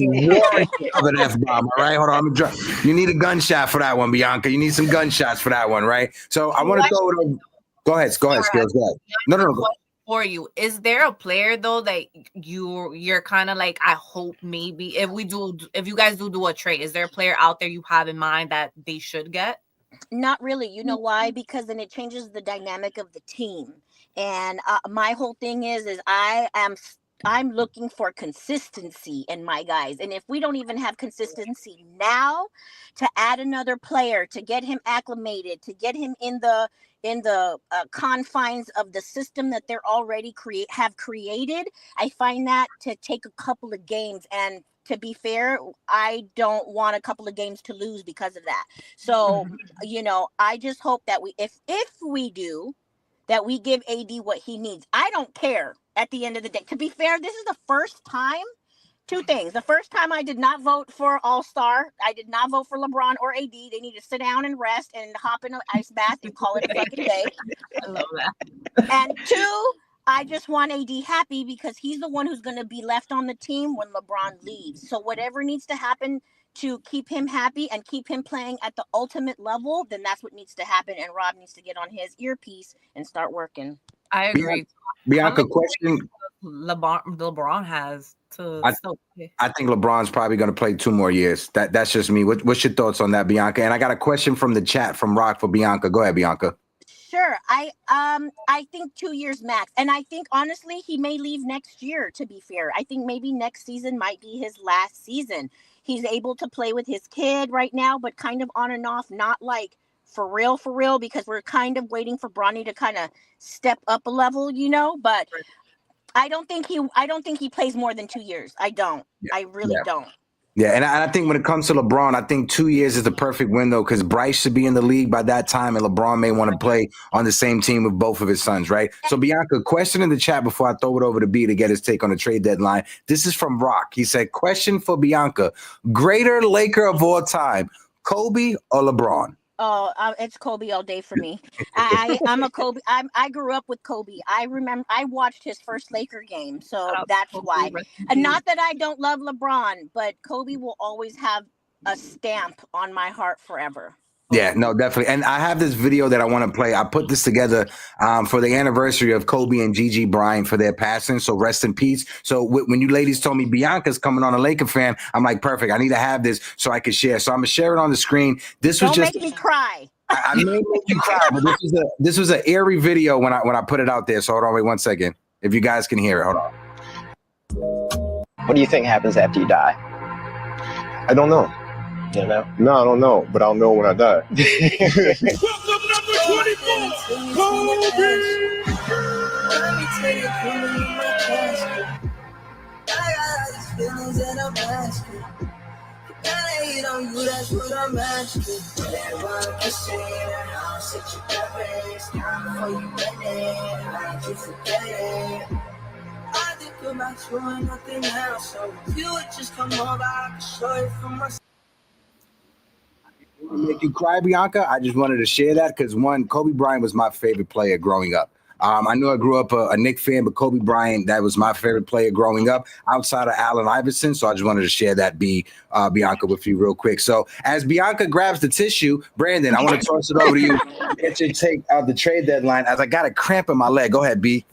warranty of an F-bomb. All right, hold on. You need a gunshot for that one, Bianca. You need some gunshots for that one, right? So I want to throw it over. Go ahead, Skills. Go ahead. No. For you, is there a player though that you're kind of like, I hope maybe if you guys do a trade, is there a player out there you have in mind that they should get? Not really. You know why? Because then it changes the dynamic of the team. And my whole thing is I'm looking for consistency in my guys. And if we don't even have consistency now, to add another player, to get him acclimated, to get him in the confines of the system that they're already have created, I find that to take a couple of games. And to be fair, I don't want a couple of games to lose because of that. So, I just hope that if we do, that we give AD what he needs. I don't care at the end of the day. To be fair, this is the first time, two things. The first time I did not vote for All-Star. I did not vote for LeBron or AD. They need to sit down and rest and hop in an ice bath and call it a fucking day. I love that. And two, I just want AD happy because he's the one who's going to be left on the team when LeBron leaves. So whatever needs to happen to keep him happy and keep him playing at the ultimate level, then that's what needs to happen. And Rob needs to get on his earpiece and start working. I agree. Bianca, question. LeBron has to. I think LeBron's probably going to play 2 more years. That's just me. What's your thoughts on that, Bianca? And I got a question from the chat from Rock for Bianca. Go ahead, Bianca. Sure. I think 2 years max. And I think, honestly, he may leave next year, to be fair. I think maybe next season might be his last season. He's able to play with his kid right now, but kind of on and off, not like for real, because we're kind of waiting for Bronny to kind of step up a level, but I don't think he plays more than 2 years. I don't. Yeah. I really don't. Yeah, and I think when it comes to LeBron, I think 2 years is the perfect window because Bryce should be in the league by that time, and LeBron may want to play on the same team with both of his sons, right? So, Bianca, question in the chat before I throw it over to B to get his take on the trade deadline. This is from Rock. He said, question for Bianca, greater Laker of all time, Kobe or LeBron? Oh, it's Kobe all day for me. I'm a Kobe. I grew up with Kobe. I remember I watched his first Laker game, so that's why. And not that I don't love LeBron, but Kobe will always have a stamp on my heart forever. Yeah, no, definitely. And I have this video that I want to play. I put this together for the anniversary of Kobe and Gigi Bryant for their passing. So rest in peace. So when you ladies told me Bianca's coming on a Laker fan, I'm like, perfect. I need to have this so I can share. So I'm going to share it on the screen. This was Don't make me cry. I may make you cry, but this was an eerie video when I put it out there. So hold on, wait 1 second. If you guys can hear it, hold on. What do you think happens after you die? I don't know. You don't know? No, I don't know, but I'll know when I die. Welcome number 24, I think about you and nothing else. So if you would just come over, I can show you from my. Make you cry, Bianca? I just wanted to share that because one, Kobe Bryant was my favorite player growing up. I knew I grew up a Knicks fan, but Kobe Bryant, that was my favorite player growing up outside of Allen Iverson. So I just wanted to share that, Bianca, with you real quick. So as Bianca grabs the tissue, Brandon, I want to toss it over to you. Get your take of the trade deadline as I got a cramp in my leg. Go ahead, B.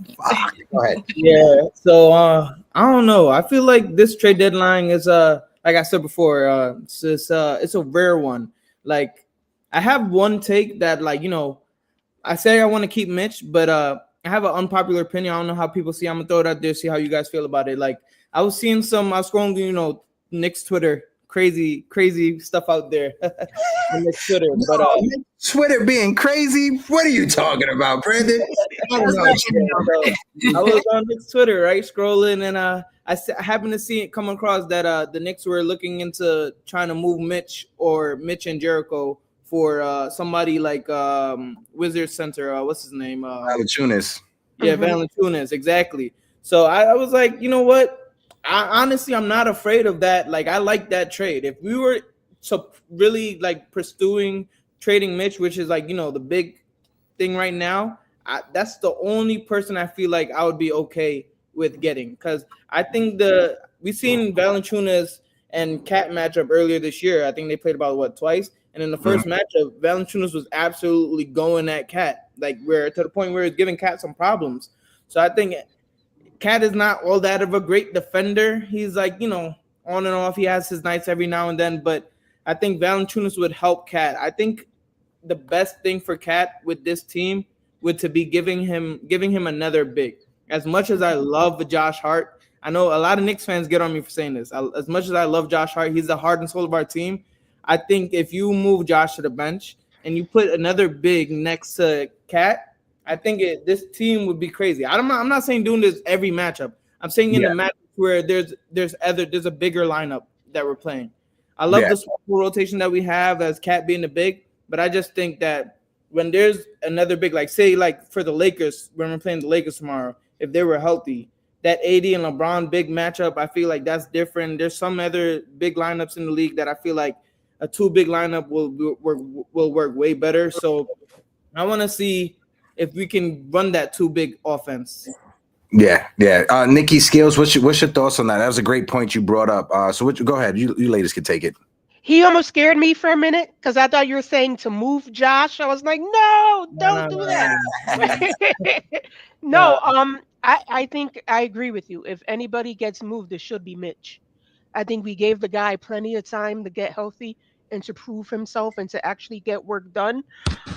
Go ahead. Yeah. So I don't know. I feel like this trade deadline is like I said before, it's a rare one. Like I have one take that I say I want to keep Mitch, but I have an unpopular opinion. I don't know how people see. I'm gonna throw it out there, see how you guys feel about it. Like I was scrolling, Knicks Twitter crazy stuff out there on the Twitter. But Twitter being crazy. What are you talking about, Brandon? I don't know. So I was on Knicks Twitter, right, scrolling, and I happened to see it come across that the Knicks were looking into trying to move Mitch and Jericho for somebody like Wizards center. What's his name? Valanciunas. Yeah, Valanciunas, exactly. So I was like, you know what? Honestly, I'm not afraid of that. Like, I like that trade. If we were to really like pursuing trading Mitch, which is like, you know, the big thing right now, that's the only person I feel like I would be okay with getting, because I think we seen Valanciunas and Cat matchup earlier this year. I think they played about twice, and in the first matchup, Valanciunas was absolutely going at Cat, like to the point where it's giving Cat some problems. So I think Cat is not all that of a great defender. He's like, you know, on and off. He has his nights every now and then, but I think Valanciunas would help Cat. I think the best thing for Cat with this team would to be giving him another big. As much as I love Josh Hart, I know a lot of Knicks fans get on me for saying this. As much as I love Josh Hart, he's the heart and soul of our team. I think if you move Josh to the bench and you put another big next to Cat, I think this team would be crazy. I'm not saying doing this every matchup. I'm saying in the matchup where there's a bigger lineup that we're playing. I love the small rotation that we have as Cat being the big, but I just think that when there's another big, like say like for the Lakers, when we're playing the Lakers tomorrow, if they were healthy, that AD and LeBron big matchup, I feel like that's different. There's some other big lineups in the league that I feel like a two big lineup will work way better. So I want to see if we can run that too big offense. Yeah. Nikki Skills, what's your thoughts on that? That was a great point you brought up. Go ahead. You ladies can take it. He almost scared me for a minute because I thought you were saying to move Josh. I was like, no, don't do that. No, I think I agree with you. If anybody gets moved, it should be Mitch. I think we gave the guy plenty of time to get healthy and to prove himself and to actually get work done.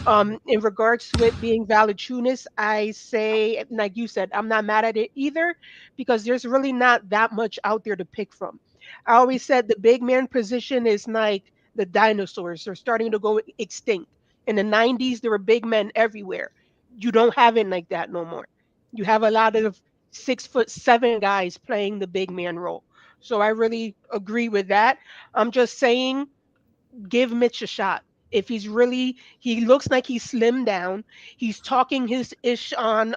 In regards to it being Valanciunas, I say, like you said, I'm not mad at it either because there's really not that much out there to pick from. I always said the big man position is like the dinosaurs. They're starting to go extinct. In the 90s, there were big men everywhere. You don't have it like that no more. You have a lot of 6'7" guys playing the big man role. So I really agree with that. I'm just saying, give Mitch a shot. If he looks like he's slimmed down. He's talking his ish on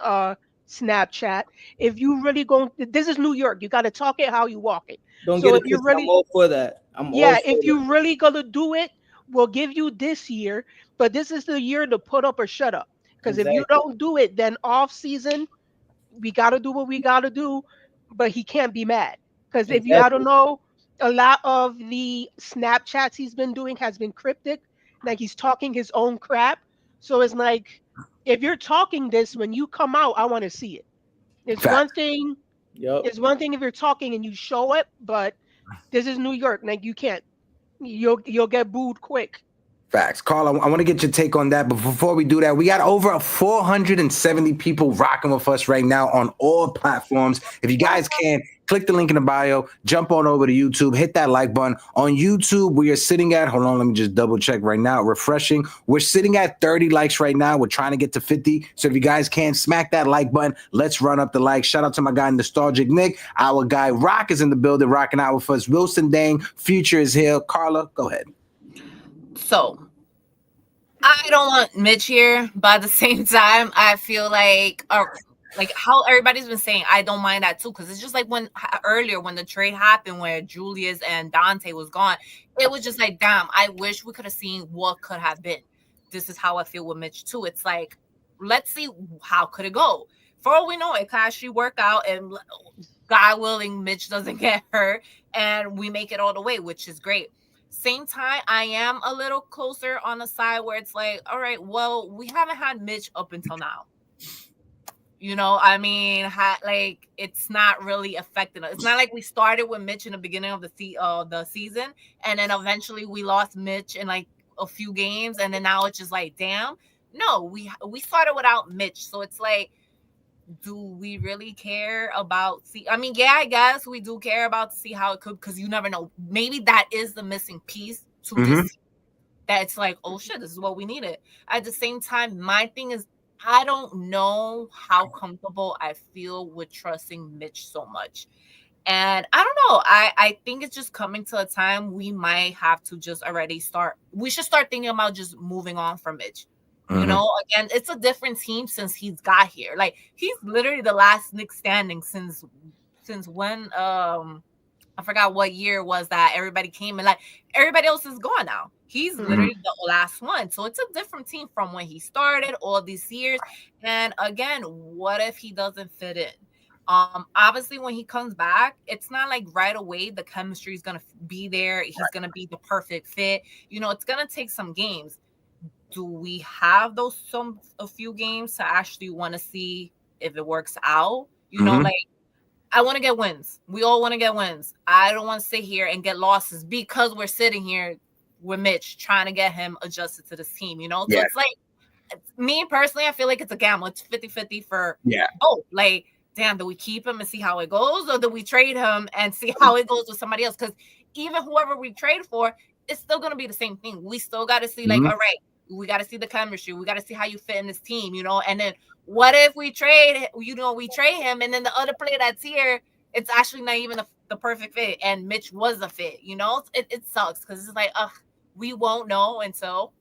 Snapchat. If you really this is New York. You got to talk it how you walk it. Don't get it twisted. I'm all for that. If you're really gonna do it, we'll give you this year. But this is the year to put up or shut up. Because if you don't do it, then off season, we got to do what we got to do. But he can't be mad. Because if you, I don't know, a lot of the Snapchats he's been doing has been cryptic. Like he's talking his own crap. So it's like, if you're talking this, when you come out, I want to see it. It's one thing. It's one thing if you're talking and you show it, but this is New York. Like you can't. You'll get booed quick. Facts. Carl, I want to get your take on that. But before we do that, we got over 470 people rocking with us right now on all platforms. If you guys can, click the link in the bio, jump on over to YouTube, hit that like button. On YouTube, we are sitting at, hold on, let me just double check right now, refreshing. We're sitting at 30 likes right now. We're trying to get to 50. So if you guys can, smack that like button. Let's run up the likes. Shout out to my guy, Nostalgic Nick. Our guy, Rock, is in the building, rocking out with us. Wilson Dang, Future is here. Carla, go ahead. So I don't want Mitch here, but at the same time, I feel like how everybody's been saying, I don't mind that too, because it's just like when earlier when the trade happened where Julius and Dante was gone, it was just like, damn, I wish we could have seen what could have been. This is how I feel with Mitch too. It's like, let's see how could it go. For all we know, it could actually work out, and God willing, Mitch doesn't get hurt, and we make it all the way, which is great. Same time, I am a little closer on the side where it's like, all right, well, we haven't had Mitch up until now. You know, I mean, it's not really affecting us. It's not like we started with Mitch in the beginning of the season, and then eventually we lost Mitch in like a few games, and then now it's just like, damn. No, we started without Mitch, so it's like do we really care about I mean, yeah, I guess we do care about to see how it could, because you never know. Maybe that is the missing piece to this team, that it's like, oh shit, this is what we needed. At the same time, my thing is, I don't know how comfortable I feel with trusting Mitch so much. And I don't know. I think it's just coming to a time we might have to just already we should start thinking about just moving on from Mitch. You know, again, it's a different team since he's got here. Like, he's literally the last Knicks standing since when I forgot what year was that everybody came, and like everybody else is gone now. He's literally the last one. So it's a different team from when he started all these years. And again, what if he doesn't fit in? Obviously when he comes back, it's not like right away the chemistry is gonna be there. He's gonna be the perfect fit. You know, it's gonna take some games. Do we have a few games to actually want to see if it works out? You know, like, I want to get wins. We all want to get wins. I don't want to sit here and get losses because we're sitting here with Mitch trying to get him adjusted to this team, you know? So it's like, me personally, I feel like it's a gamble. It's 50-50 for both. Like, damn, do we keep him and see how it goes? Or do we trade him and see how it goes with somebody else? Because even whoever we trade for, it's still going to be the same thing. We still got to see, like, all right, we got to see the chemistry. We got to see how you fit in this team, you know? And then what if we trade him, and then the other player that's here, it's actually not even the perfect fit, and Mitch was a fit, you know? It sucks because it's like, we won't know until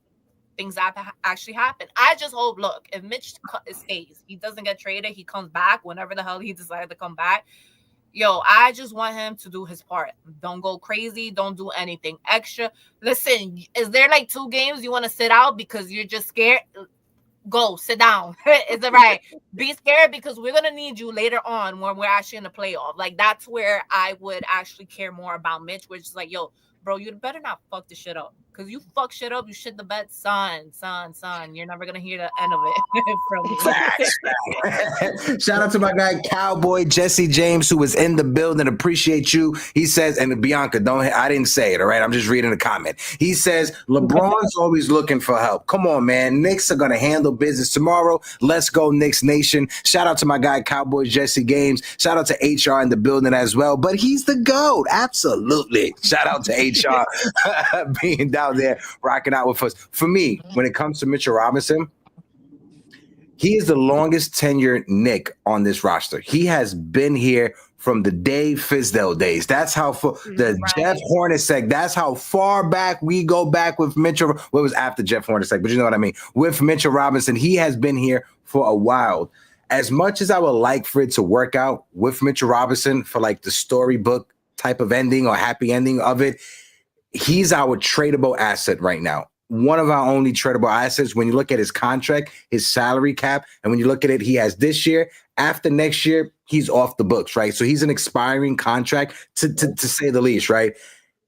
things actually happen. I just hope, look, if Mitch stays, he doesn't get traded, he comes back whenever the hell he decided to come back. Yo, I just want him to do his part. Don't go crazy. Don't do anything extra. Listen, is there like 2 games you want to sit out because you're just scared? Go sit down. Is it right? Be scared, because we're gonna need you later on when we're actually in the playoff. Like, that's where I would actually care more about Mitch, which is like, yo, bro, you better not fuck this shit up. Because you fuck shit up, you shit the bed, son. You're never gonna hear the end of it from me. Shout out to my guy Cowboy Jesse James, who was in the building. Appreciate you. He says, and Bianca, I didn't say it, all right? I'm just reading the comment. He says, LeBron's always looking for help. Come on, man. Knicks are gonna handle business tomorrow. Let's go, Knicks Nation. Shout out to my guy Cowboy Jesse James. Shout out to HR in the building as well. But he's the GOAT. Absolutely. Shout out to HR being down there rocking out with us. For me, when it comes to Mitchell Robinson, he is the longest tenured Knick on this roster. He has been here from the Dave Fizdale days. That's how Jeff Hornacek. That's how far back we go back with Mitchell. Well, it was after Jeff Hornacek, but you know what I mean. With Mitchell Robinson, he has been here for a while. As much as I would like for it to work out with Mitchell Robinson for like the storybook type of ending or happy ending of it, he's our tradable asset right now. One of our only tradable assets. When you look at his contract, his salary cap, and when you look at it, he has this year. After next year, he's off the books, right? So he's an expiring contract, to say the least, right?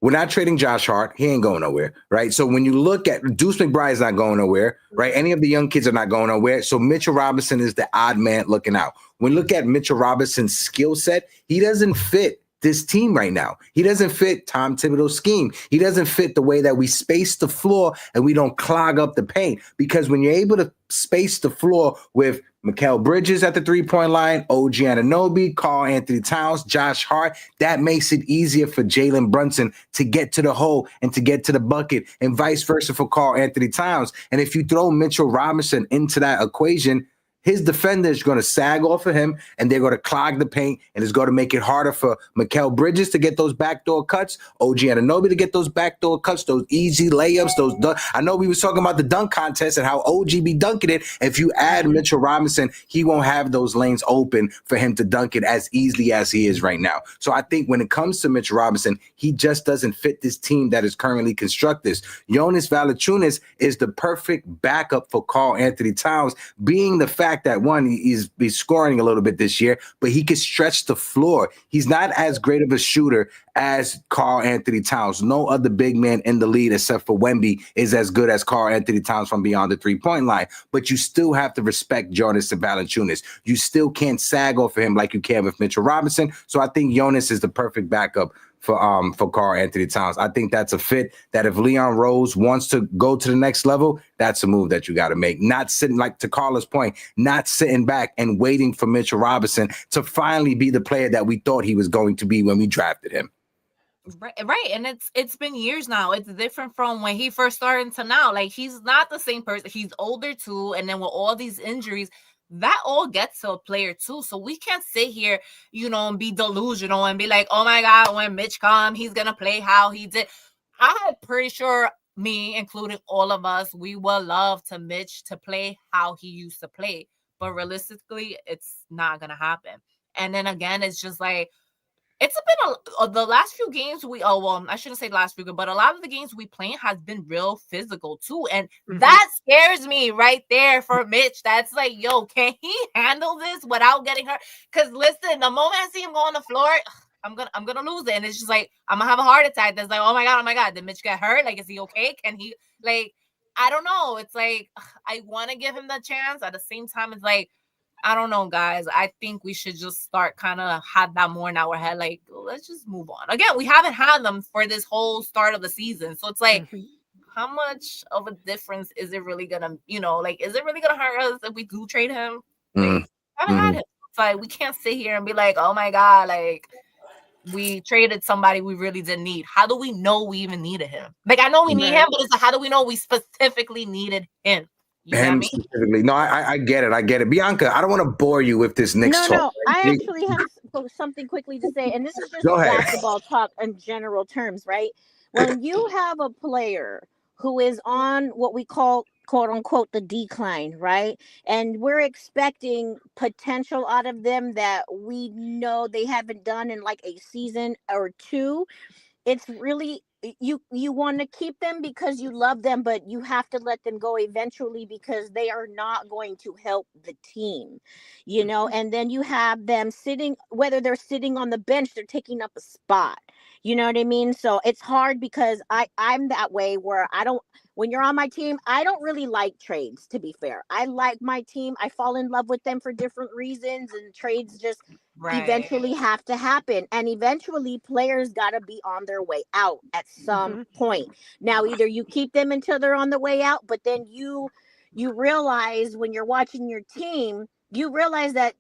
We're not trading Josh Hart. He ain't going nowhere, right? So when you look at Deuce McBride's not going nowhere, right? Any of the young kids are not going nowhere. So Mitchell Robinson is the odd man looking out. When you look at Mitchell Robinson's skill set, he doesn't fit this team right now. He doesn't fit Tom Thibodeau's scheme. He doesn't fit the way that we space the floor and we don't clog up the paint. Because when you're able to space the floor with Mikal Bridges at the 3-point line, OG Anunoby, Karl Anthony Towns, Josh Hart, that makes it easier for Jalen Brunson to get to the hole and to get to the bucket, and vice versa for Karl Anthony Towns. And if you throw Mitchell Robinson into that equation, his defender is going to sag off of him, and they're going to clog the paint, and it's going to make it harder for Mikal Bridges to get those backdoor cuts, OG Anunoby to get those backdoor cuts, those easy layups, I know we was talking about the dunk contest and how OG be dunking it. If you add Mitchell Robinson, he won't have those lanes open for him to dunk it as easily as he is right now. So I think when it comes to Mitchell Robinson, he just doesn't fit this team that is currently constructed. Jonas Valanciunas is the perfect backup for Karl Anthony Towns, being the fact that one, he's scoring a little bit this year, but he can stretch the floor. He's not as great of a shooter as Karl Anthony Towns. No other big man in the league except for Wemby is as good as Karl Anthony Towns from beyond the three-point line. But you still have to respect Jonas Valanciunas. You still can't sag off of him like you can with Mitchell Robinson. So I think Jonas is the perfect backup for Karl Anthony Towns. I think that's a fit that if Leon Rose wants to go to the next level, that's a move that you got to make. Not sitting, like to Carla's point, not sitting back and waiting for Mitchell Robinson to finally be the player that we thought he was going to be when we drafted him. Right. And it's been years now. It's different from when he first started to now. Like, he's not the same person. He's older too. And then with all these injuries, that all gets to a player too. So we can't sit here, and be delusional and be like, oh my God, when Mitch comes, he's going to play how he did. I'm pretty sure me, including all of us, we would love to Mitch to play how he used to play. But realistically, it's not going to happen. And then again, it's just like, it's been the last few games I shouldn't say last few, but a lot of the games we playing has been real physical too. And that scares me right there for Mitch. That's like, yo, can he handle this without getting hurt? Because listen, the moment I see him go on the floor, I'm gonna lose it. And it's just like, I'm gonna have a heart attack. That's like, oh my God, did Mitch get hurt? Like, is he okay? Can he, like, I don't know. It's like, I want to give him the chance. At the same time, it's like, I don't know, guys. I think we should just start kind of have that more in our head. Like, let's just move on. Again, we haven't had them for this whole start of the season. So it's like, how much of a difference is it really going to, is it really going to hurt us if we do trade him? Like, haven't had him. It's like, we can't sit here and be like, oh my God, like, we traded somebody we really didn't need. How do we know we even needed him? Like, I know we need him, but it's like, how do we know we specifically needed him? Him specifically. No, I get it. I get it. Bianca, I don't want to bore you with this Knicks talk. No, I actually have something quickly to say, and this is just basketball talk in general terms, right? When you have a player who is on what we call, quote unquote, the decline, right? And we're expecting potential out of them that we know they haven't done in like a season or two. It's really, you want to keep them because you love them, but you have to let them go eventually because they are not going to help the team, and then you have them sitting, whether they're sitting on the bench, they're taking up a spot. You know what I mean? So it's hard because I'm that way where when you're on my team, I don't really like trades, to be fair. I like my team. I fall in love with them for different reasons, and trades just eventually have to happen. And eventually players got to be on their way out at some point. Now, either you keep them until they're on the way out, but then you realize when you're watching your team, you realize that,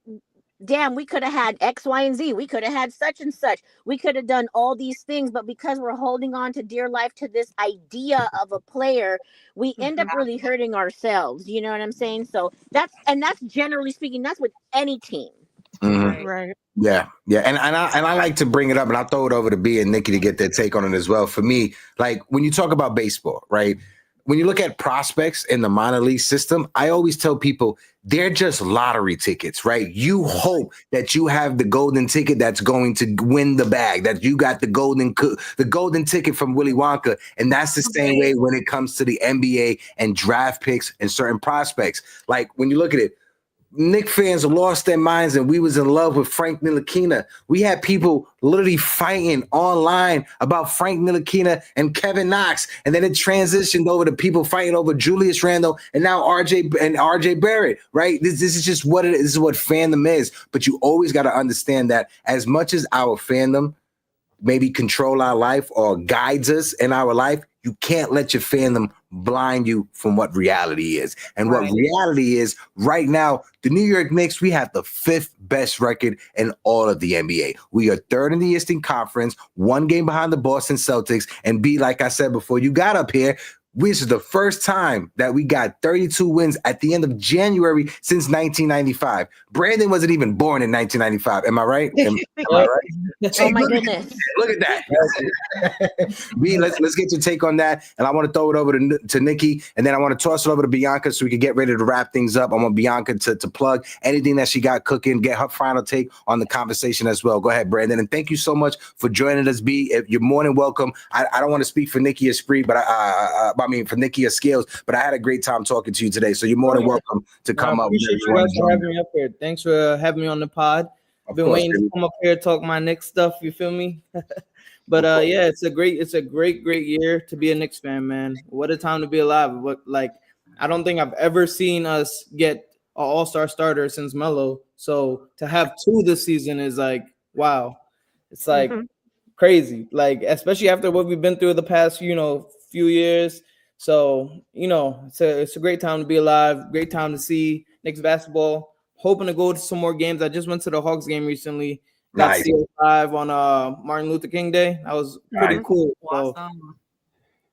damn, we could have had X, Y, and Z. We could have had such and such. We could have done all these things, but because we're holding on to dear life to this idea of a player, we end up really hurting ourselves. You know what I'm saying? So that's generally speaking, that's with any team. Right. Yeah. And I like to bring it up, and I'll throw it over to B and Nikki to get their take on it as well. For me, like when you talk about baseball, right? When you look at prospects in the minor league system, I always tell people they're just lottery tickets, right? You hope that you have the golden ticket that's going to win the bag, that you got the golden ticket from Willy Wonka. And that's the same way when it comes to the NBA and draft picks and certain prospects. Like when you look at it, Knicks fans lost their minds and we was in love with Frank Ntilikina. We had people literally fighting online about Frank Ntilikina and Kevin Knox, and then it transitioned over to people fighting over Julius Randle and now RJ Barrett, right? This is just what it is. This is what fandom is. But you always got to understand that as much as our fandom maybe control our life or guides us in our life, you can't let your fandom blind you from what reality is. And what reality is right now, the New York Knicks, we have the 5th best record in all of the NBA. We are 3rd in the Eastern Conference, 1 game behind the Boston Celtics. And B, like I said before you got up here, this is the first time that we got 32 wins at the end of January since 1995. Brandon wasn't even born in 1995. Am I right? Am I right? Oh my goodness. Look at that. B, let's get your take on that. And I want to throw it over to Nikki, and then I want to toss it over to Bianca so we can get ready to wrap things up. I want Bianca to plug anything that she got cooking, get her final take on the conversation as well. Go ahead, Brandon. And thank you so much for joining us, B. You're more than welcome. I don't want to speak for Nikki or Spree, but for Nikki or Scales, but I had a great time talking to you today. So you're more than welcome to come up. Appreciate you guys for having me up here. Thanks for having me on the pod. Been waiting to come up here talk my Knicks stuff. You feel me? But yeah, it's a great year to be a Knicks fan, man. What a time to be alive. What like I don't think I've ever seen us get an all-star starter since Melo. So to have 2 this season is like wow. It's like crazy. Like especially after what we've been through the past, few years. So, it's a great time to be alive, great time to see Knicks basketball. Hoping to go to some more games. I just went to the Hawks game recently. Got to see it live on Martin Luther King Day. That was pretty cool. So, Awesome.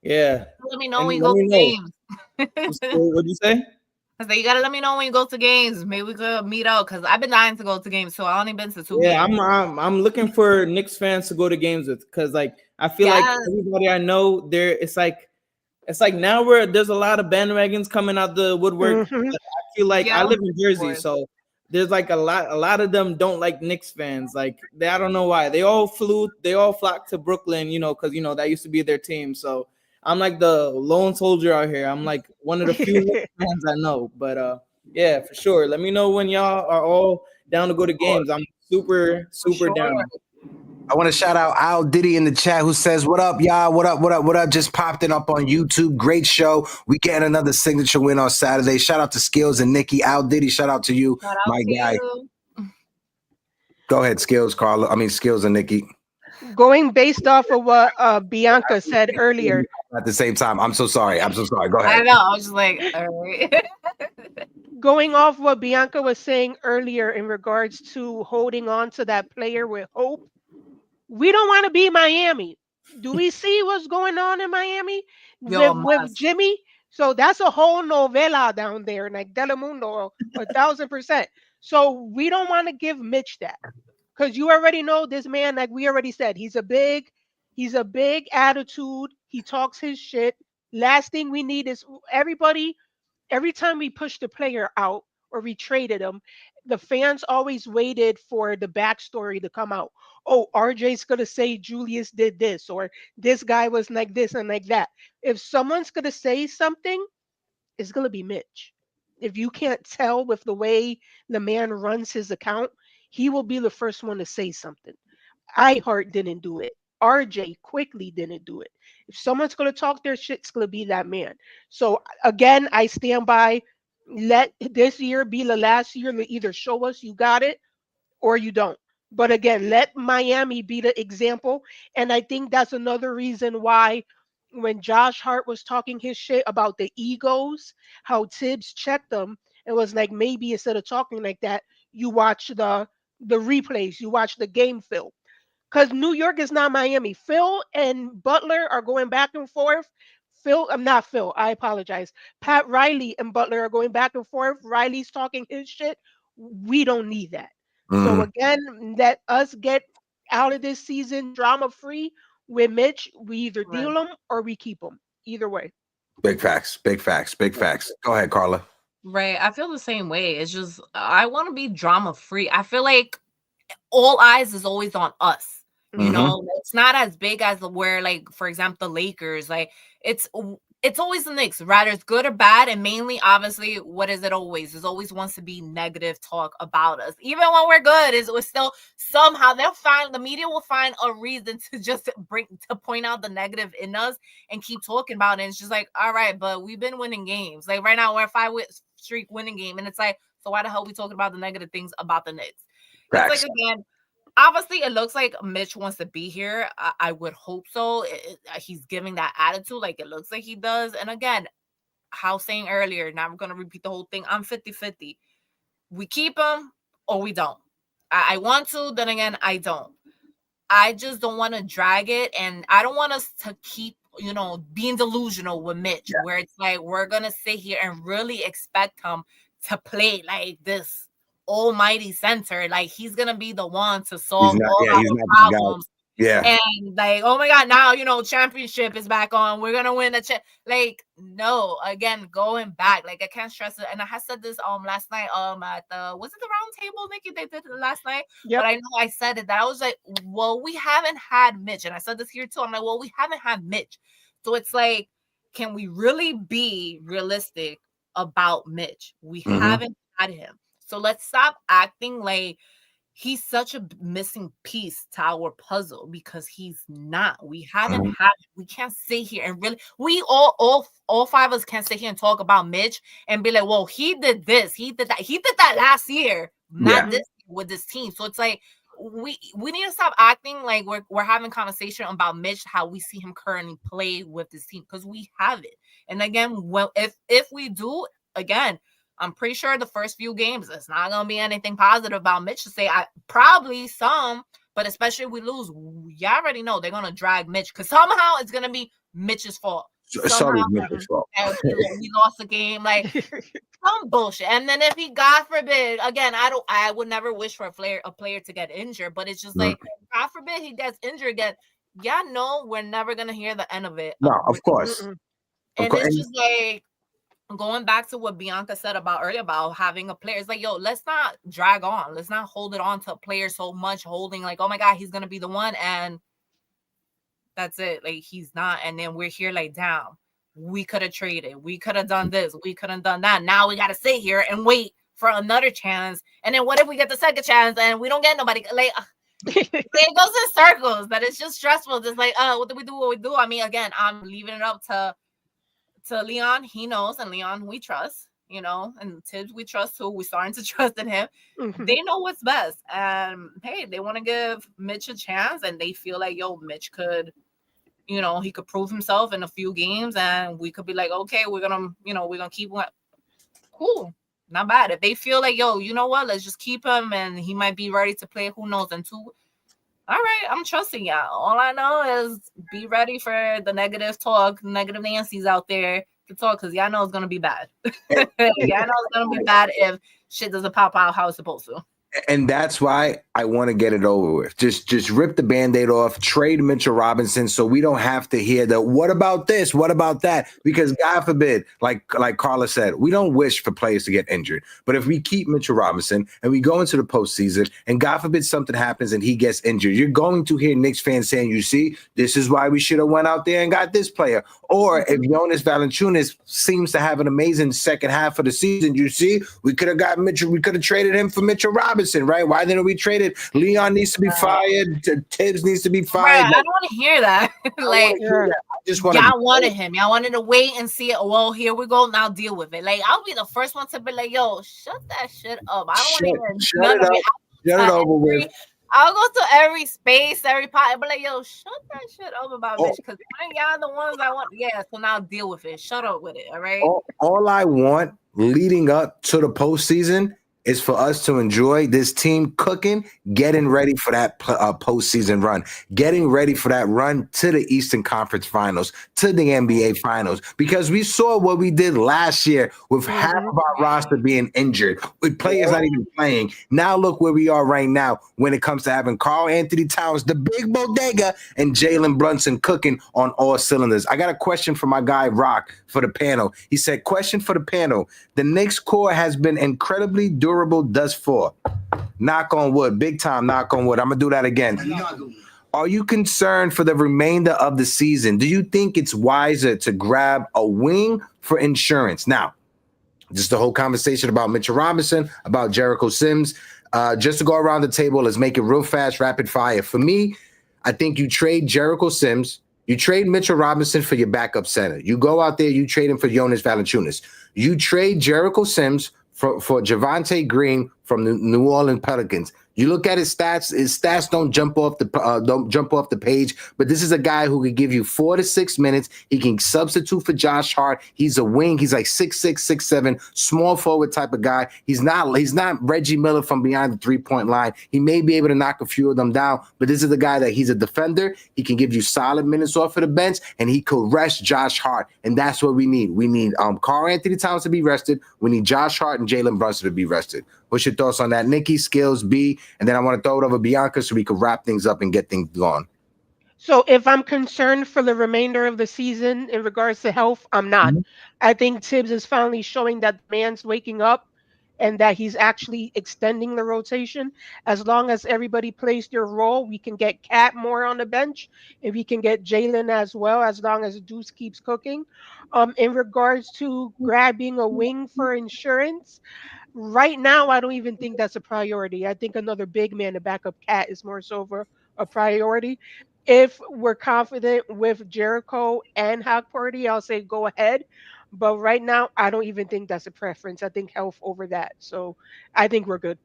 Yeah. Let me know when you go to games. What'd you say? I said you gotta let me know when you go to games. Maybe we could meet up because I've been dying to go to games. So I only been to 2 games. I'm looking for Knicks fans to go to games with because like I feel like everybody I know there. It's like now there's a lot of bandwagons coming out the woodwork. I feel like I live in Jersey, so there's like a lot of them don't like Knicks fans. Like I don't know why. They all flocked to Brooklyn, because that used to be their team. So I'm like the lone soldier out here. I'm like one of the few fans I know. But yeah, for sure. Let me know when y'all are all down to go to games. I'm super down. I want to shout out Al Diddy in the chat who says, "What up, y'all? What up? Just popped it up on YouTube. Great show. We getting another signature win on Saturday. Shout out to Skills and Nikki. Al Diddy, shout out to you, my guy. Go ahead, Skills and Nikki. Going based off of what Bianca said earlier. At the same time, I'm so sorry. Go ahead. I know. I was just like, all right. Going off what Bianca was saying earlier in regards to holding on to that player with hope. We don't want to be Miami. Do we see what's going on in Miami with Jimmy? So that's a whole novela down there, like Telemundo, 1,000%. So we don't want to give Mitch that because you already know this man. Like we already said, he's a big attitude. He talks his shit. Last thing we need is everybody. Every time we push the player out or we traded him, the fans always waited for the backstory to come out. Oh, RJ's going to say Julius did this or this guy was like this and like that. If someone's going to say something, it's going to be Mitch. If you can't tell with the way the man runs his account, he will be the first one to say something. iHeart didn't do it. RJ quickly didn't do it. If someone's going to talk their shit, it's going to be that man. So again, I stand by let this year be the last year to either show us you got it or you don't. But again, let Miami be the example. And I think that's another reason why when Josh Hart was talking his shit about the egos, how Tibbs checked them, it was like maybe instead of talking like that, you watch the replays, you watch the game film. Because New York is not Miami. Phil and Butler are going back and forth. Not Phil, I apologize. Pat Riley and Butler are going back and forth. Riley's talking his shit. We don't need that. So again, let us get out of this season drama-free with Mitch. We either deal him or we keep him. Either way. Big facts. Go ahead, Karla. Right. I feel the same way. It's just, I want to be drama-free. I feel like all eyes is always on us. You know, it's not as big as where, like, for example, the Lakers. Like, it's always the Knicks, rather it's good or bad, and mainly, obviously, what is it always? It always wants to be negative talk about us, even when we're good. We're still somehow the media will find a reason to just point out the negative in us and keep talking about it. And it's just like, all right, but we've been winning games. Like right now, we're a 5-streak winning game, and it's like, so why the hell are we talking about the negative things about the Knicks? It's like again. Obviously, it looks like Mitch wants to be here. I would hope so. He's giving that attitude like it looks like he does. And again, how saying earlier, now I'm going to repeat the whole thing. I'm 50-50. We keep him or we don't. I want to, then again, I don't. I just don't want to drag it. And I don't want us to keep, being delusional with Mitch, where it's like we're going to sit here and really expect him to play like this almighty center, like he's gonna be the one to solve all our problems. And like, oh my god, now championship is back on. We're gonna win the like, no, again, going back. Like I can't stress it. And I had said this last night at the was it the round table, Nikki? They did it last night. But I know I said it that I was like, well, we haven't had Mitch, and I said this here too. I'm like, well, we haven't had Mitch, so it's like, can we really be realistic about Mitch? We haven't had him. So let's stop acting like he's such a missing piece to our puzzle because he's not. We haven't had. We can't sit here and really. We all five of us can't sit here and talk about Mitch and be like, well, he did this, he did that, he did that last year, not this with this team. So it's like we need to stop acting like we're having conversation about Mitch, how we see him currently play with this team, because we have it. And again, well, if we do, again, I'm pretty sure the first few games, it's not going to be anything positive about Mitch to say. Probably some, but especially if we lose, you already know they're going to drag Mitch because somehow it's going to be Mitch's fault. Sorry, Mitch's fault. We lost the game, like some bullshit. And then if he, God forbid, again, I would never wish for a player to get injured, but it's just like, God forbid he gets injured again. Yeah, no, we're never going to hear the end of it. No, of course. And it's just like, going back to what Bianca said about earlier about having a player, it's like, yo, let's not drag on. Let's not hold it on to a player so much, holding like, oh my God, he's gonna be the one, and that's it. Like, he's not. And then we're here like, damn, we could have traded, we could have done this, we could have done that. Now we gotta sit here and wait for another chance. And then what if we get the second chance and we don't get nobody? Like, it goes in circles. That it's just stressful. It's like, what do we do? What we do? I mean, again, I'm leaving it up to Leon. He knows, and Leon we trust, and Tibbs we trust too. We're starting to trust in him. They know what's best, and hey, they want to give Mitch a chance, and they feel like, yo, Mitch could, he could prove himself in a few games, and we could be like, okay, we're gonna keep one. Cool, not bad. If they feel like, yo, you know what, let's just keep him, and he might be ready to play. Who knows? And two. All right, I'm trusting y'all. All I know is be ready for the negative talk, negative Nancy's out there to talk, because y'all know it's going to be bad. Y'all know it's going to be bad if shit doesn't pop out how it's supposed to. And that's why I want to get it over with. Just rip the Band-Aid off, trade Mitchell Robinson so we don't have to hear the what about this, what about that? Because God forbid, like Karla said, we don't wish for players to get injured. But if we keep Mitchell Robinson and we go into the postseason and God forbid something happens and he gets injured, you're going to hear Knicks fans saying, you see, this is why we should have went out there and got this player. Or if Jonas Valanciunas seems to have an amazing second half of the season, you see, we could have got Mitchell, we could have traded him for Mitchell Robinson. Right? Why didn't we trade it? Leon needs to be fired. Tibbs needs to be fired. Right, I don't want to hear that. Like, I just want. Y'all wanted him. Y'all wanted to wait and see it. Well, here we go. Now deal with it. Like, I'll be the first one to be like, "Yo, shut that shit up." I don't want to hear none of it. Shut it over with. I'll go to every space, every pot, but like, yo, shut that shit up about Mitch, because y'all the ones I want. Yeah, so now deal with it. Shut up with it. All right. All I want leading up to the postseason is for us to enjoy this team cooking, getting ready for that postseason run, getting ready for that run to the Eastern Conference Finals, to the NBA Finals, because we saw what we did last year with half of our roster being injured, with players not even playing. Now look where we are right now when it comes to having Karl Anthony Towns, the big bodega, and Jalen Brunson cooking on all cylinders. I got a question for my guy Rock for the panel. He said, question for the panel. The Knicks core has been incredibly durable thus far. Knock on wood. Big time knock on wood. I'm going to do that again. Are you concerned for the remainder of the season? Do you think it's wiser to grab a wing for insurance? Now, just the whole conversation about Mitchell Robinson, about Jericho Sims. Just to go around the table, let's make it real fast, rapid fire. For me, I think you trade Jericho Sims. You trade Mitchell Robinson for your backup center. You go out there, you trade him for Jonas Valanciunas. You trade Jericho Sims for Javonte Green from the New Orleans Pelicans. You look at his stats don't jump off the page, but this is a guy who can give you 4 to 6 minutes. He can substitute for Josh Hart. He's a wing. He's like 6'6", 6'7", small forward type of guy. He's not Reggie Miller from beyond the 3-point line. He may be able to knock a few of them down, but this is the guy that he's a defender. He can give you solid minutes off of the bench, and he could rest Josh Hart, and that's what we need. We need Karl Anthony Towns to be rested. We need Josh Hart and Jalen Brunson to be rested. What's your thoughts on that, Nikki, Skills, B? And then I want to throw it over Bianca so we could wrap things up and get things going. So if I'm concerned for the remainder of the season in regards to health, I'm not. I think Tibbs is finally showing that the man's waking up and that he's actually extending the rotation. As long as everybody plays their role, we can get Cat more on the bench, and we can get Jalen as well, as long as Deuce keeps cooking. In regards to grabbing a wing for insurance, right now, I don't even think that's a priority. I think another big man to back up Cat is more so of a priority. If we're confident with Jericho and Hawk Party, I'll say go ahead. But right now, I don't even think that's a preference. I think health over that. So I think we're good.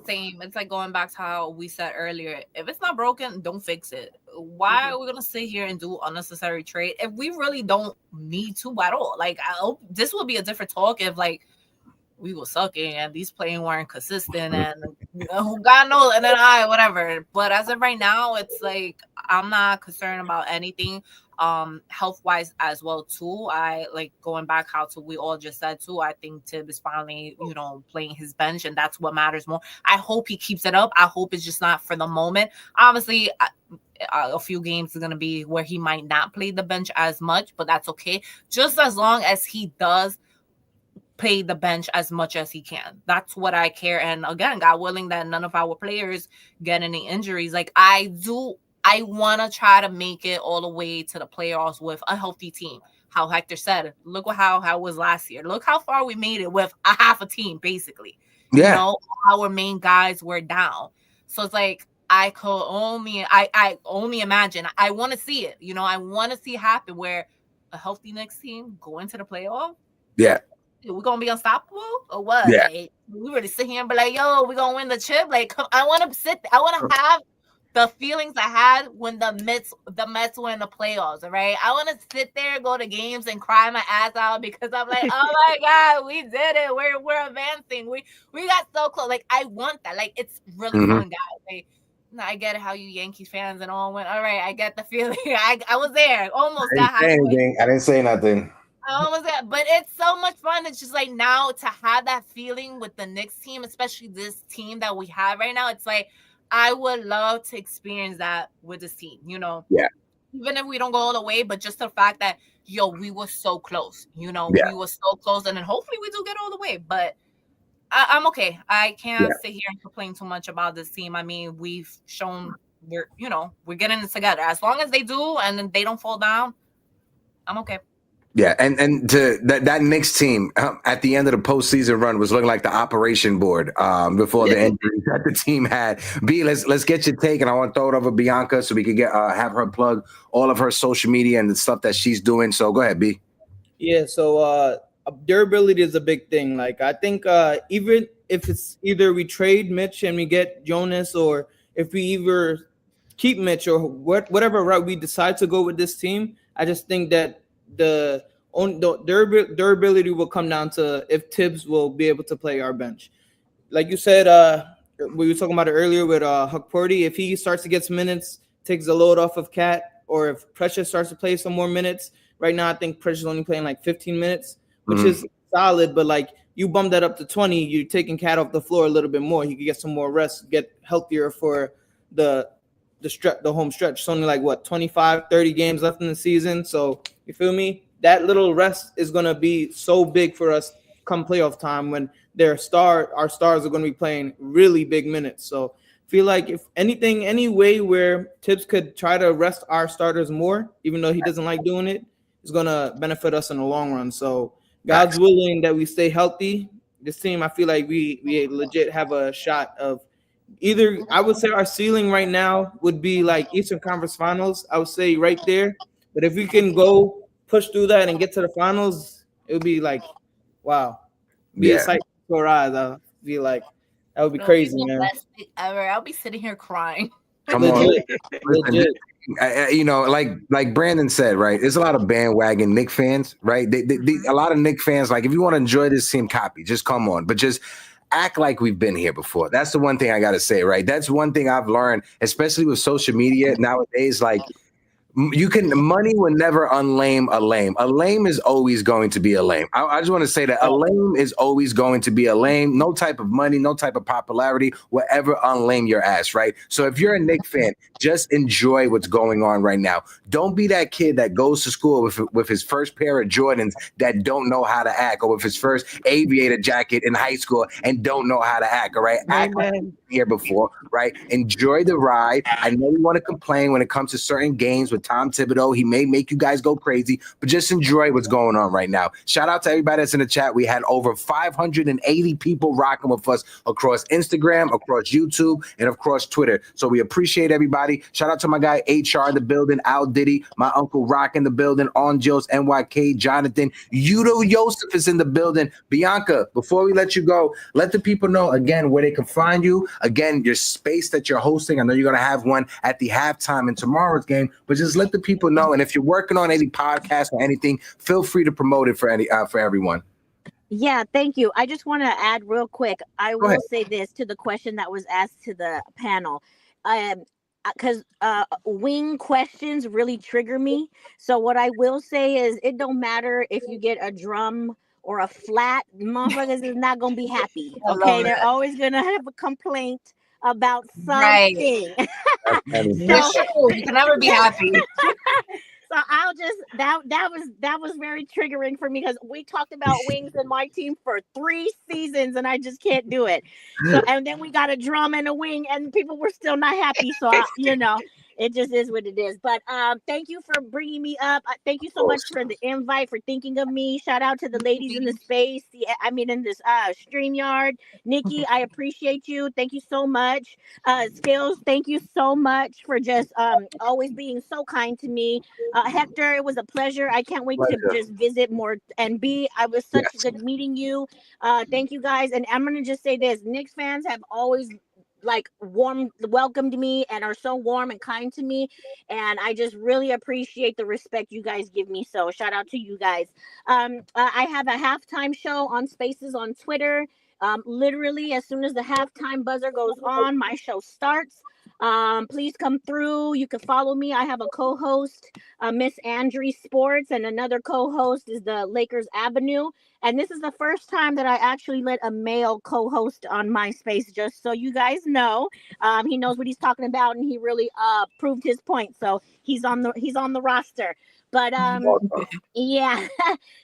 Same. It's like going back to how we said earlier. If it's not broken, don't fix it. Why are we gonna sit here and do unnecessary trade if we really don't need to at all? Like, I hope this will be a different talk if like we were sucking and these playing weren't consistent and God knows, and then whatever. But as of right now, it's like I'm not concerned about anything health wise as well too. I like going back how to we all just said too. I think Tibb is finally, playing his bench, and that's what matters more. I hope he keeps it up. I hope it's just not for the moment. Obviously, a few games is going to be where he might not play the bench as much, but that's okay. Just as long as he does play the bench as much as he can. That's what I care. And again, God willing that none of our players get any injuries. Like I want to try to make it all the way to the playoffs with a healthy team. How Hector said, look how it was last year. Look how far we made it with a half a team, basically. Yeah. Our main guys were down. So it's like, I only imagine. I want to see it. I want to see it happen where a healthy Knicks team go into the playoff. Yeah. We're gonna be unstoppable or what? Yeah. Like, we really sit here and be like, yo, we're gonna win the chip. Like, I want to have the feelings I had when the Mets were in the playoffs. All right, I want to sit there, go to games, and cry my ass out because I'm like, oh my god, we did it. We're advancing. We got so close. Like, I want that. Like, it's really fun, guys. Like, I get it how you Yankees fans and all went. All right, I get the feeling. I was there, almost got halfway. I didn't say nothing. But it's so much fun. It's just like now to have that feeling with the Knicks team, especially this team that we have right now. It's like I would love to experience that with this team, Yeah. Even if we don't go all the way, but just the fact that we were so close, we were so close, and then hopefully we do get all the way. But I'm okay. I can't sit here and complain too much about this team. I mean, we've shown we're getting it together. As long as they do and then they don't fall down, I'm okay. Yeah, and to that Knicks team at the end of the postseason run was looking like the operation board before the injuries that the team had. B, let's get your take, and I want to throw it over Bianca so we could get have her plug all of her social media and the stuff that she's doing. So go ahead, B. Yeah, so durability is a big thing. Like I think even if it's either we trade Mitch and we get Jonas, or if we either keep Mitch or whatever route we decide to go with this team, I just think that the durability will come down to if Tibbs will be able to play our bench. Like you said, we were talking about it earlier with Huck Purdy. If he starts to get some minutes, takes the load off of Cat, or if Precious starts to play some more minutes. Right now, I think Precious is only playing like 15 minutes, which is solid. But like you bump that up to 20, you're taking Cat off the floor a little bit more. He could get some more rest, get healthier for the home stretch. It's only like 25, 30 games left in the season. So you feel me? That little rest is gonna be so big for us come playoff time when our stars are gonna be playing really big minutes. So I feel like if anything, any way where Tibbs could try to rest our starters more, even though he doesn't like doing it, is gonna benefit us in the long run. So God's willing that we stay healthy. This team, I feel like we legit have a shot of either. I would say our ceiling right now would be like Eastern Conference Finals. I would say right there. But if we can go push through that and get to the finals, it would be like, wow. Be a sight for our eyes. I'll be like, that would be crazy, man. Best thing ever. I'll be sitting here crying. Come on. Listen, like Brandon said, right? There's a lot of bandwagon Knicks fans, right? A lot of Knicks fans, like, if you want to enjoy this team, copy. Just come on. But just act like we've been here before. That's the one thing I got to say, right? That's one thing I've learned, especially with social media nowadays. Like, Money will never unlame a lame. A lame is always going to be a lame. I just want to say that a lame is always going to be a lame. No type of money, no type of popularity will ever unlame your ass, right? So if you're a Knicks fan, just enjoy what's going on right now. Don't be that kid that goes to school with his first pair of Jordans that don't know how to act, or with his first aviator jacket in high school and don't know how to act, all right? Act like you've been here before, right? Enjoy the ride. I know you want to complain when it comes to certain games with Tom Thibodeau. He may make you guys go crazy, but just enjoy what's going on right now. Shout out to everybody that's in the chat. We had over 580 people rocking with us across Instagram, across YouTube, and across Twitter. So we appreciate everybody. Shout out to my guy HR in the building, Al Diddy, my uncle Rock in the building, Angels, NYK, Jonathan, Udo Yosef is in the building. Bianca, before we let you go, let the people know again where they can find you. Again, your space that you're hosting. I know you're going to have one at the halftime in tomorrow's game, but just let the people know. And if you're working on any podcast or anything, feel free to promote it for everyone. Yeah, thank you. I just want to add real quick. I will say this to the question that was asked to the panel. Because wing questions really trigger me. So what I will say is it don't matter if you get a drum or a flat, motherfuckers is not going to be happy. Okay, they're always going to have a complaint about something. Right. So, you can never be happy. So I'll just that was very triggering for me because we talked about wings in my team for 3 seasons and I just can't do it. So and then we got a drum and a wing and people were still not happy. So it just is what it is. But thank you for bringing me up. Thank you so much for the invite, for thinking of me. Shout out to the ladies in the space. In this StreamYard. Nikki, I appreciate you. Thank you so much. Skills, thank you so much for just always being so kind to me. Hector, it was a pleasure. I can't wait to just visit more. And I was such good meeting you. Thank you guys. And I'm gonna just say this: Knicks fans have always welcomed me and are so warm and kind to me, and I just really appreciate the respect you guys give me. So shout out to you guys. I have a halftime show on Spaces on Twitter. Literally as soon as the halftime buzzer goes on, my show starts. Please come through. You can follow me. I have a co-host, Miss Andrie Sports, and another co-host is the Lakers Avenue. And this is the first time that I actually let a male co-host on my space, just so you guys know. He knows what he's talking about, and he really proved his point. So he's on the roster. But yeah.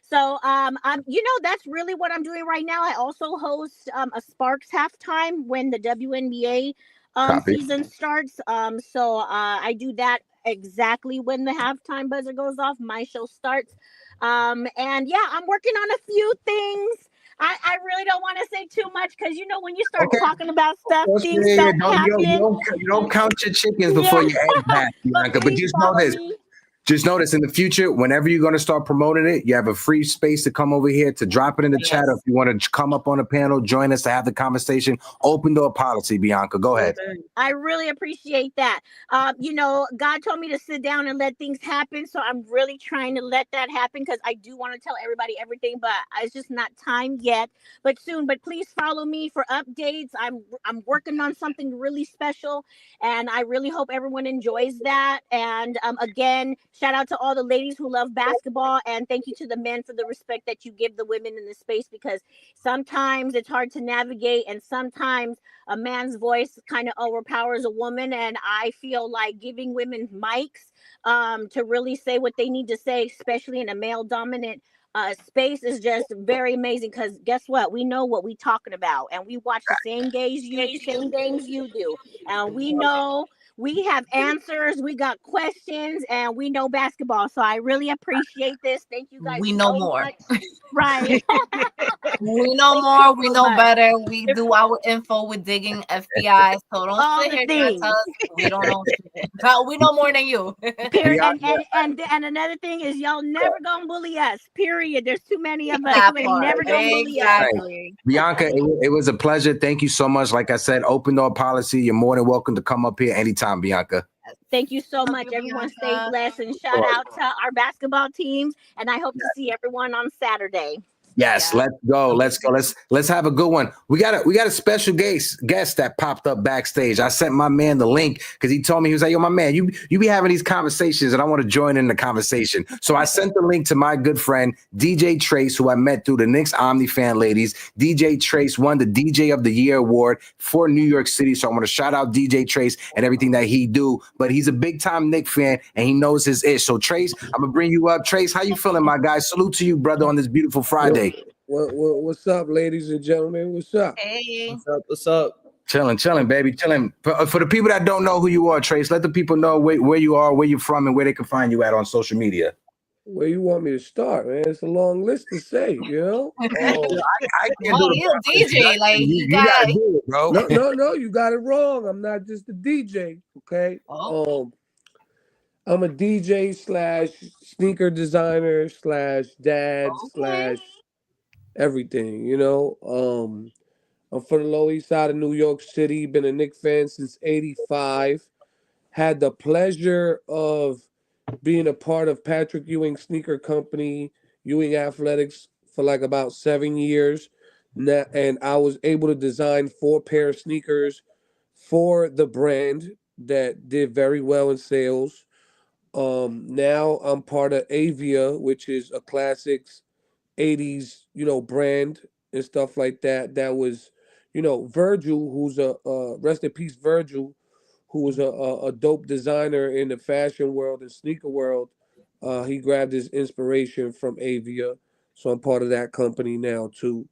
So that's really what I'm doing right now. I also host a Sparks halftime when the WNBA season starts. So I do that exactly when the halftime buzzer goes off. My show starts. And yeah, I'm working on a few things. I really don't want to say too much because when you start talking about stuff, things don't happen. You don't count your chickens before you egg hatch, Bianca. But just know this. Just notice in the future, whenever you're going to start promoting it, you have a free space to come over here to drop it in the chat. Or if you want to come up on a panel, join us to have the conversation. Open door policy, Bianca. Go ahead. I really appreciate that. God told me to sit down and let things happen. So I'm really trying to let that happen because I do want to tell everybody everything, but it's just not time yet. But soon. But please follow me for updates. I'm working on something really special, and I really hope everyone enjoys that. And again, shout out to all the ladies who love basketball, and thank you to the men for the respect that you give the women in the space, because sometimes it's hard to navigate and sometimes a man's voice kind of overpowers a woman. And I feel like giving women mics to really say what they need to say, especially in a male dominant space, is just very amazing, because guess what? We know what we talking about, and we watch the same games you do, and we know. We have answers, we got questions, and we know basketball. So I really appreciate this. Thank you guys. We know more. Right. We know more. We know better. We do our info with digging FBI. So don't sit here and tell us we don't know. But we know more than you. Period. And another thing is, y'all never gonna bully us. Period. There's too many of us. You ain't never gonna bully us. Bianca, it was a pleasure. Thank you so much. Like I said, open door policy. You're more than welcome to come up here anytime, Bianca. Thank you so much. Everyone stay blessed, and shout out to our basketball teams. And I hope to see everyone on Saturday. Yes, Yeah. let's go. Let's go. Let's have a good one. We got a special guest that popped up backstage. I sent my man the link because he told me, he was like, yo, my man, you be having these conversations and I want to join in the conversation. So I sent the link to my good friend DJ Trace, who I met through the Knicks Omni fan ladies. DJ Trace won the DJ of the Year award for New York City. So I want to shout out DJ Trace and everything that he do. But he's a big time Knicks fan and he knows his ish. So Trace, I'm gonna bring you up. Trace, how you feeling, my guy? Salute to you, brother, on this beautiful Friday. What's up, ladies and gentlemen? What's up? Hey. What's up? What's up? Chilling, baby, chilling. For the people that don't know who you are, Trace, let the people know where you are, where you're from, and where they can find you at on social media. Where you want me to start, man? It's a long list to say, you know. I can't Oh, do he's a DJ. Like you gotta do it, bro. No, you got it wrong. I'm not just a DJ, okay? I'm a DJ / sneaker designer / dad / everything, you know. I'm from the Lower East Side of New York City. Been a Knicks fan since '85. Had the pleasure of being a part of Patrick Ewing Sneaker Company, Ewing Athletics, for like about 7 years. And I was able to design 4 pair of sneakers for the brand that did very well in sales. Now I'm part of Avia, which is a classics 80s, brand and stuff like that. That was, Virgil, who's rest in peace, Virgil, who was a dope designer in the fashion world and sneaker world. He grabbed his inspiration from Avia, so I'm part of that company now too.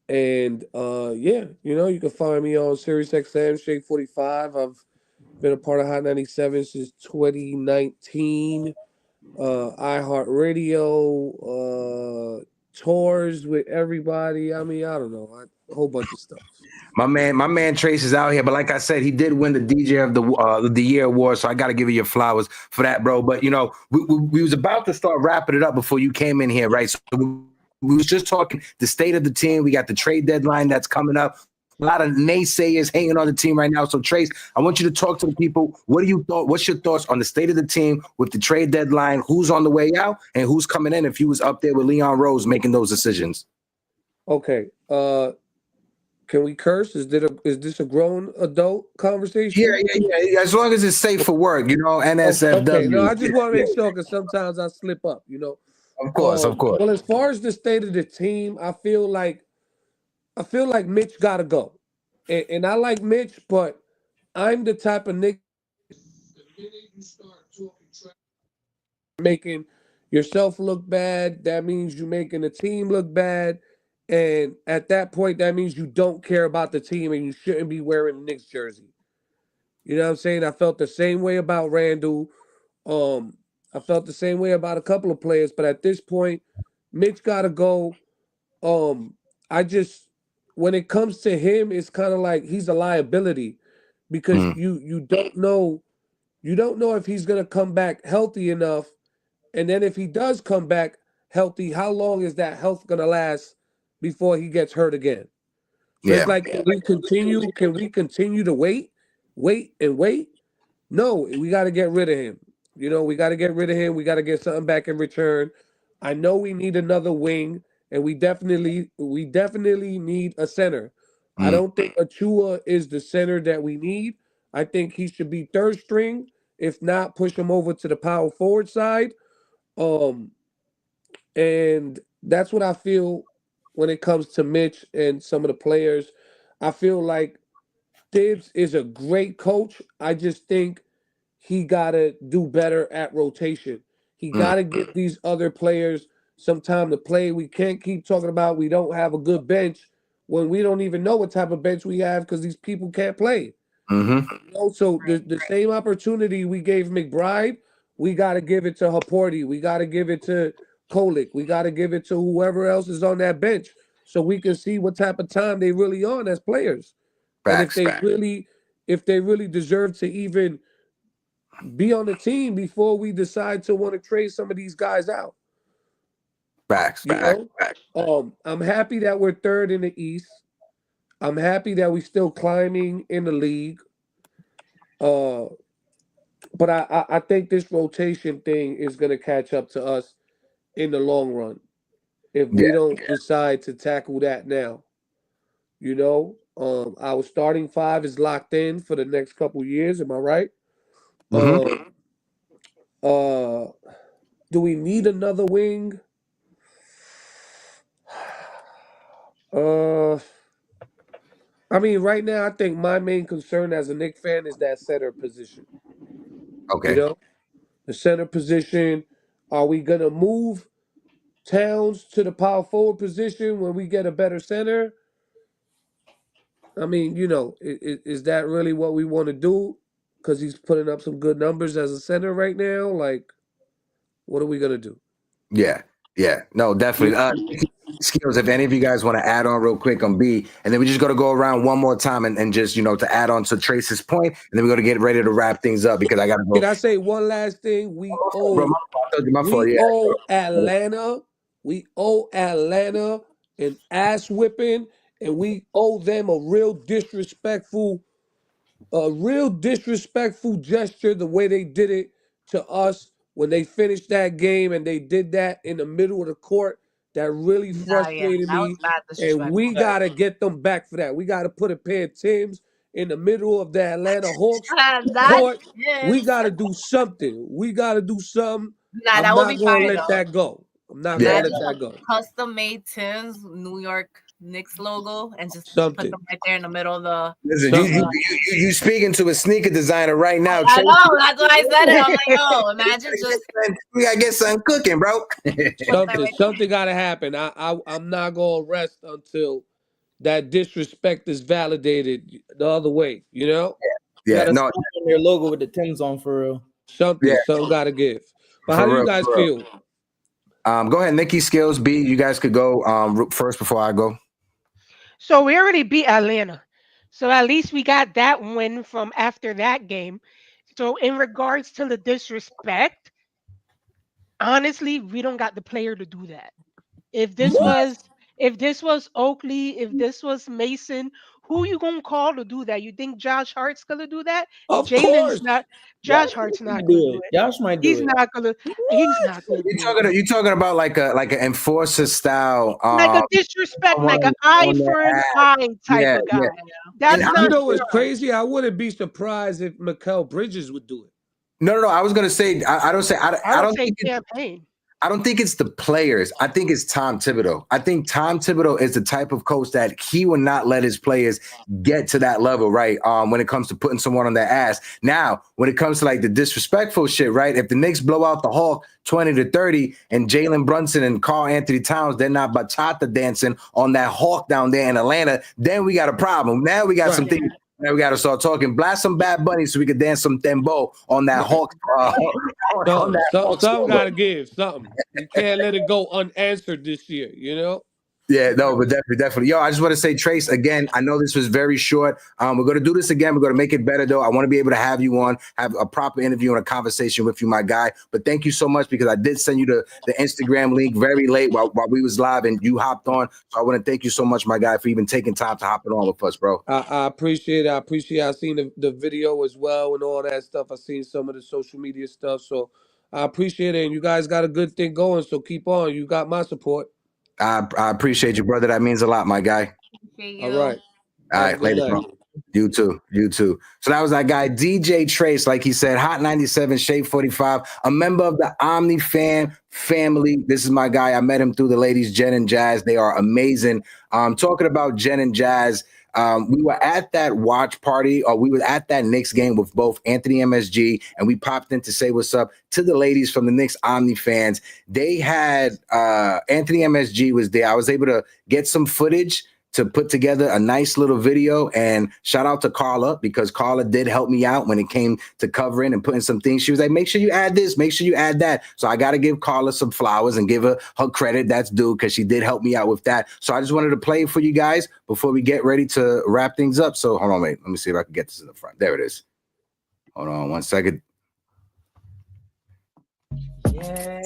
And yeah, you can find me on Sirius XM Shake 45. I've been a part of Hot 97 since 2019. iHeartRadio, tours with everybody. I mean, I don't know, a whole bunch of stuff. My man Trace is out here, but like I said, he did win the DJ of the Year award, so I got to give you your flowers for that, bro. But we was about to start wrapping it up before you came in here, right? So we was just talking the state of the team. We got the trade deadline that's coming up. A lot of naysayers hanging on the team right now. So Trace, I want you to talk to the people. What's your thoughts on the state of the team with the trade deadline? Who's on the way out and who's coming in? If you was up there with Leon Rose making those decisions. Okay. Can we curse? Is this a grown adult conversation? Yeah. As long as it's safe for work, NSFW. Okay, no, I just want to make sure because sometimes I slip up, Of course. Well, as far as the state of the team, I feel like Mitch got to go. And I like Mitch, but I'm the type of nigga, the minute you start talking making yourself look bad, that means you're making the team look bad. And at that point, that means you don't care about the team and you shouldn't be wearing the Knicks jersey. You know what I'm saying? I felt the same way about Randall. I felt the same way about a couple of players, but at this point, Mitch got to go. When it comes to him, it's kind of like he's a liability because you don't know if he's gonna come back healthy enough, and then if he does come back healthy, how long is that health gonna last before he gets hurt again? So it's like, can we continue to wait? No, we got to get rid of him. We got to get rid of him. We got to get something back in return. I know we need another wing, and we definitely need a center. I don't think Achua is the center that we need. I think he should be third string. If not, push him over to the power forward side. And that's what I feel when it comes to Mitch and some of the players. I feel like Tibbs is a great coach. I just think he got to do better at rotation. He got to get these other players some time to play. We can't keep talking about we don't have a good bench when we don't even know what type of bench we have because these people can't play. So the same opportunity we gave McBride, we got to give it to Haporti. We got to give it to Kolick. We got to give it to whoever else is on that bench so we can see what type of time they really on as players. And if they really deserve to even be on the team before we decide to want to trade some of these guys out. I'm happy that we're third in the East. I'm happy that we're still climbing in the league. But I think this rotation thing is going to catch up to us in the long run. if we don't decide to tackle that now. You know, our starting five is locked in for the next couple years. Am I right? Mm-hmm. Do we need another wing? I mean, right now, I think my main concern as a Knicks fan is that center position. Okay. You know, the center position. Are we gonna move Towns to the power forward position when we get a better center? I mean, you know, is that really what we want to do? Because he's putting up some good numbers as a center right now. Like, what are we gonna do? Yeah. No, definitely. Skills, if any of you guys want to add on real quick on B, and then we just got to go around one more time and just, you know, to add on to Trace's point, and then we're going to get ready to wrap things up because I got to go. Can I say one last thing? We owe Atlanta. We owe Atlanta an ass whipping, and we owe them a real disrespectful gesture the way they did it to us when they finished that game, and they did that in the middle of the court. That really frustrated me, and we gotta get them back for that. We gotta put a pair of Timbs in the middle of the Atlanta Hawks court. We gotta do something. Nah, that I'm would not be gonna fire, let though. that go. I'm not gonna let that go. Custom made Tim's New York Knicks logo and just Something. put them right there in the middle of the. Listen, you speaking to a sneaker designer right now. I know, that's why I said it. I'm like, yo, imagine just. We gotta get something cooking, bro. Something gotta happen. I'm not gonna rest until that disrespect is validated the other way. You know? Yeah. No. Their logo with the Timbs on for real. Something gotta give. But how do you guys feel? Go ahead, Nikki, Skills, B. You guys could go first before I go. So we already beat Atlanta. So at least we got that win from after that game. So in regards to the disrespect, honestly, we don't got the player to do that. If this was Oakley, if this was Mason, who you gonna call to do that? You think Josh Hart's gonna do that? Of course. Josh Hart's not gonna do it. Josh might do it. He's not gonna do it. You talking about like an enforcer style, like a disrespect, like an eye for an eye type of guy. That's not. You know what's crazy? I wouldn't be surprised if Mikal Bridges would do it. No. I was gonna say I don't say campaign. I don't think it's the players. I think it's Tom Thibodeau. I think Tom Thibodeau is the type of coach that he will not let his players get to that level, right? When it comes to putting someone on their ass. Now, when it comes to like the disrespectful shit, right? If the Knicks blow out the Hawk 20-30 and Jalen Brunson and Karl Anthony Towns, they're not bachata dancing on that Hawk down there in Atlanta, then we got a problem. Now we got some things. Now we got to start talking. Blast some Bad Bunny so we can dance some tembo on that Hawk. Something got to give. Something. You can't let it go unanswered this year, you know? Yeah, no, but definitely. Yo, I just want to say, Trace, again, I know this was very short. We're going to do this again. We're going to make it better, though. I want to be able to have you on, have a proper interview and a conversation with you, my guy. But thank you so much because I did send you the Instagram link very late while we was live and you hopped on. So I want to thank you so much, my guy, for even taking time to hop on with us, bro. I appreciate it. I seen the video as well and all that stuff. I seen some of the social media stuff. So I appreciate it. And you guys got a good thing going. So keep on. You got my support. I appreciate you, brother. That means a lot, my guy. All right. All right, later, bro. You too. So that was that guy, DJ Trace, like he said, Hot 97, Shade 45, a member of the Omni Fan family. This is my guy. I met him through the ladies, Jen and Jazz. They are amazing. Talking about Jen and Jazz, we were at that watch party, or we were at that Knicks game with both Anthony MSG, and we popped in to say what's up to the ladies from the Knicks Omni fans. They had Anthony MSG was there. I was able to get some footage to put together a nice little video, and shout out to Karla because Karla did help me out when it came to covering and putting some things. She was like, make sure you add this, make sure you add that. So I got to give Karla some flowers and give her credit that's due because she did help me out with that. So I just wanted to play it for you guys before we get ready to wrap things up. So hold on, wait, let me see if I can get this in the front. There it is. Hold on 1 second. Yeah.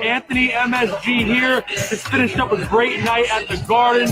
Anthony Anthony MSG here. Just finished up a great night at the Garden.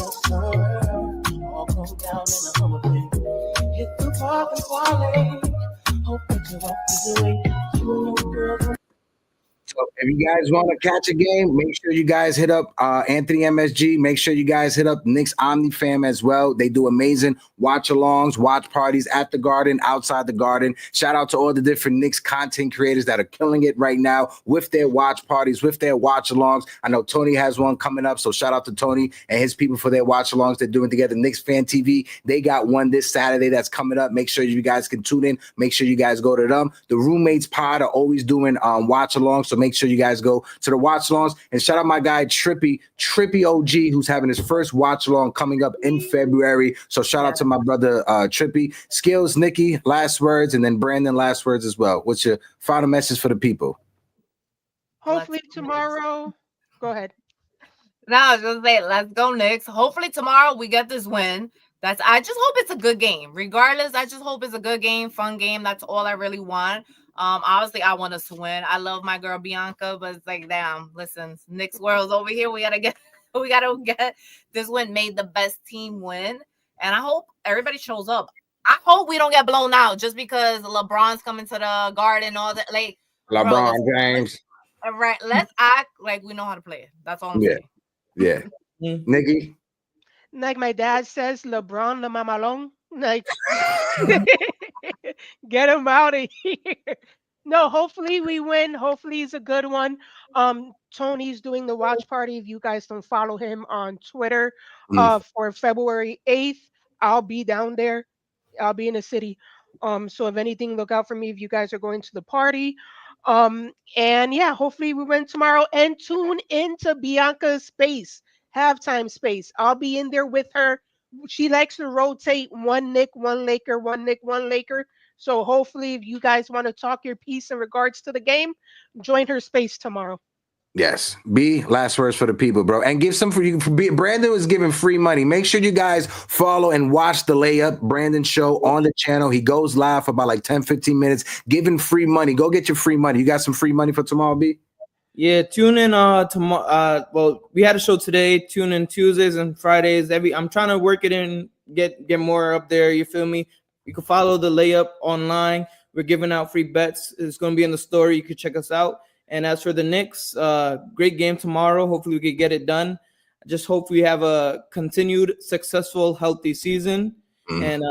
So if you guys want to catch a game, make sure you guys hit up Anthony MSG. Make sure you guys hit up Knicks Omni Fam as well. They do amazing watch-alongs, watch parties at the Garden, outside the Garden. Shout out to all the different Knicks content creators that are killing it right now with their watch parties, with their watch-alongs. I know Tony has one coming up, so shout out to Tony and his people for their watch-alongs they're doing together. Knicks Fan TV, they got one this Saturday that's coming up. Make sure you guys can tune in. Make sure you guys go to them. The Roommates Pod are always doing watch-alongs, so make sure you guys go to the watch alongs and shout out my guy Trippy OG, who's having his first watch along coming up in February. So shout out to my brother Trippy. Skills, Nikki, last words, and then Brandon, last words as well. What's your final message for the people? Hopefully tomorrow. Go ahead. No, I was gonna say, let's go, Knicks. Hopefully tomorrow we get this win. I just hope it's a good game. Regardless, I just hope it's a good game, fun game. That's all I really want. Obviously I want us to win. I love my girl Bianca, but it's like, damn, listen, Knicks World's over here. We gotta get this win, made the best team win. And I hope everybody shows up. I hope we don't get blown out just because LeBron's coming to the Garden, all that. Like LeBron James. All right, let's act like we know how to play it. That's all I'm saying. Yeah. Nikki. Like my dad says, LeBron the mamalong. Like, get him out of here. No, hopefully we win. Hopefully it's a good one. Tony's doing the watch party. If you guys don't follow him on Twitter, for February 8th, I'll be down there. I'll be in the city. So if anything, look out for me if you guys are going to the party. And yeah, hopefully we win tomorrow. And tune into Bianca's space, halftime space. I'll be in there with her. She likes to rotate one Knick, one Laker, one Knick, one Laker. So hopefully if you guys want to talk your piece in regards to the game, join her space tomorrow. Yes. B, last words for the people, bro. And give some for you. Brandon was giving free money. Make sure you guys follow and watch the Layup Brandon show on the channel. He goes live for about like 10, 15 minutes, giving free money. Go get your free money. You got some free money for tomorrow, B? Yeah, tune in tomorrow. Well, we had a show today. Tune in Tuesdays and Fridays. I'm trying to work it in, get more up there. You feel me? You can follow the Layup online. We're giving out free bets. It's going to be in the story. You can check us out. And as for the Knicks, great game tomorrow. Hopefully we can get it done. I just hope we have a continued successful, healthy season. And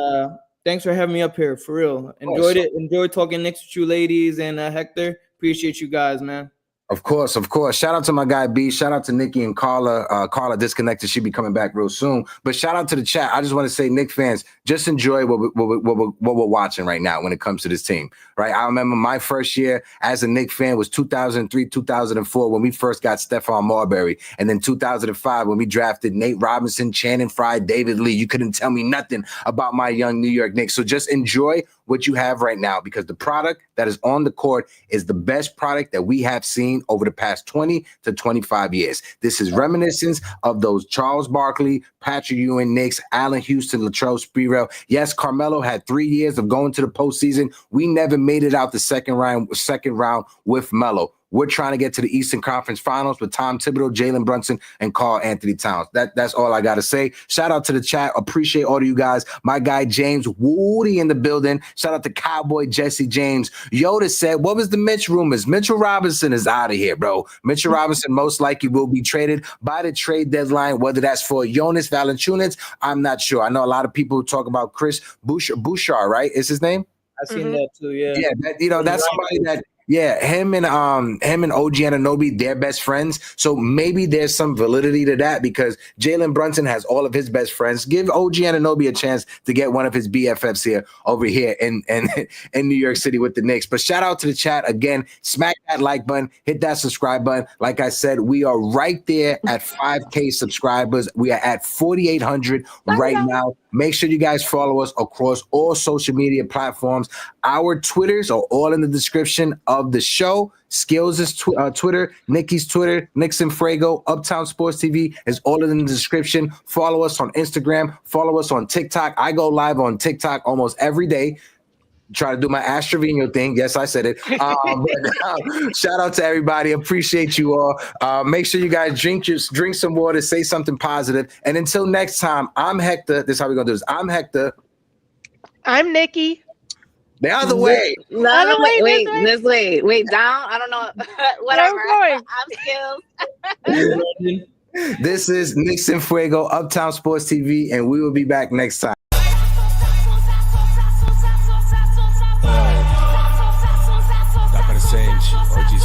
thanks for having me up here, for real. Enjoyed it. Enjoyed talking Knicks with you ladies and Hector. Appreciate you guys, man. Of course. Shout out to my guy B. Shout out to Nikki and Karla. Karla disconnected. She'll be coming back real soon. But shout out to the chat. I just want to say, Knicks fans, just enjoy what we're watching right now when it comes to this team. Right? I remember my first year as a Knicks fan was 2003, 2004 when we first got Stephon Marbury, and then 2005 when we drafted Nate Robinson, Channing Frye, David Lee. You couldn't tell me nothing about my young New York Knicks. So just enjoy what you have right now, because the product that is on the court is the best product that we have seen over the past 20 to 25 years. This is reminiscence of those Charles Barkley, Patrick Ewing Knicks, Allen Houston, Latrell Sprewell. Yes, Carmelo had 3 years of going to the postseason. We never made it out the second round with Melo. We're trying to get to the Eastern Conference Finals with Tom Thibodeau, Jalen Brunson, and Karl Anthony Towns. That's all I got to say. Shout out to the chat. Appreciate all of you guys. My guy James Woody in the building. Shout out to Cowboy Jesse James. Yoda said, what was the Mitch rumors? Mitchell Robinson is out of here, bro. Mitchell Robinson most likely will be traded by the trade deadline, whether that's for Jonas Valanciunas. I'm not sure. I know a lot of people talk about Chris Bouchard, right? Is his name? I've seen that too, yeah. Yeah, that's somebody that... Yeah, him and OG Anunoby, they're best friends. So maybe there's some validity to that, because Jalen Brunson has all of his best friends. Give OG Anunoby a chance to get one of his BFFs over here in New York City with the Knicks. But shout out to the chat again. Smack that like button, hit that subscribe button. Like I said, we are right there at 5K subscribers. We are at 4,800 right now. Make sure you guys follow us across all social media platforms. Our Twitters are all in the description of the show. Skills' Twitter, Nikki's Twitter, KnicksEnFuego, Uptown Sports TV is all in the description. Follow us on Instagram. Follow us on TikTok. I go live on TikTok almost every day. try to do my Astrovino thing. Yes, I said it. Shout out to everybody. Appreciate you all. Make sure you guys drink some water, say something positive. And until next time, I'm Hector. This is how we're going to do this. I'm Hector. I'm Nikki. The other way. No, wait, this way. Wait, down. I don't know. Whatever. I'm Skills. This is KnicksEnFuego, Uptown Sports TV, and we will be back next time. Dá presente, hoje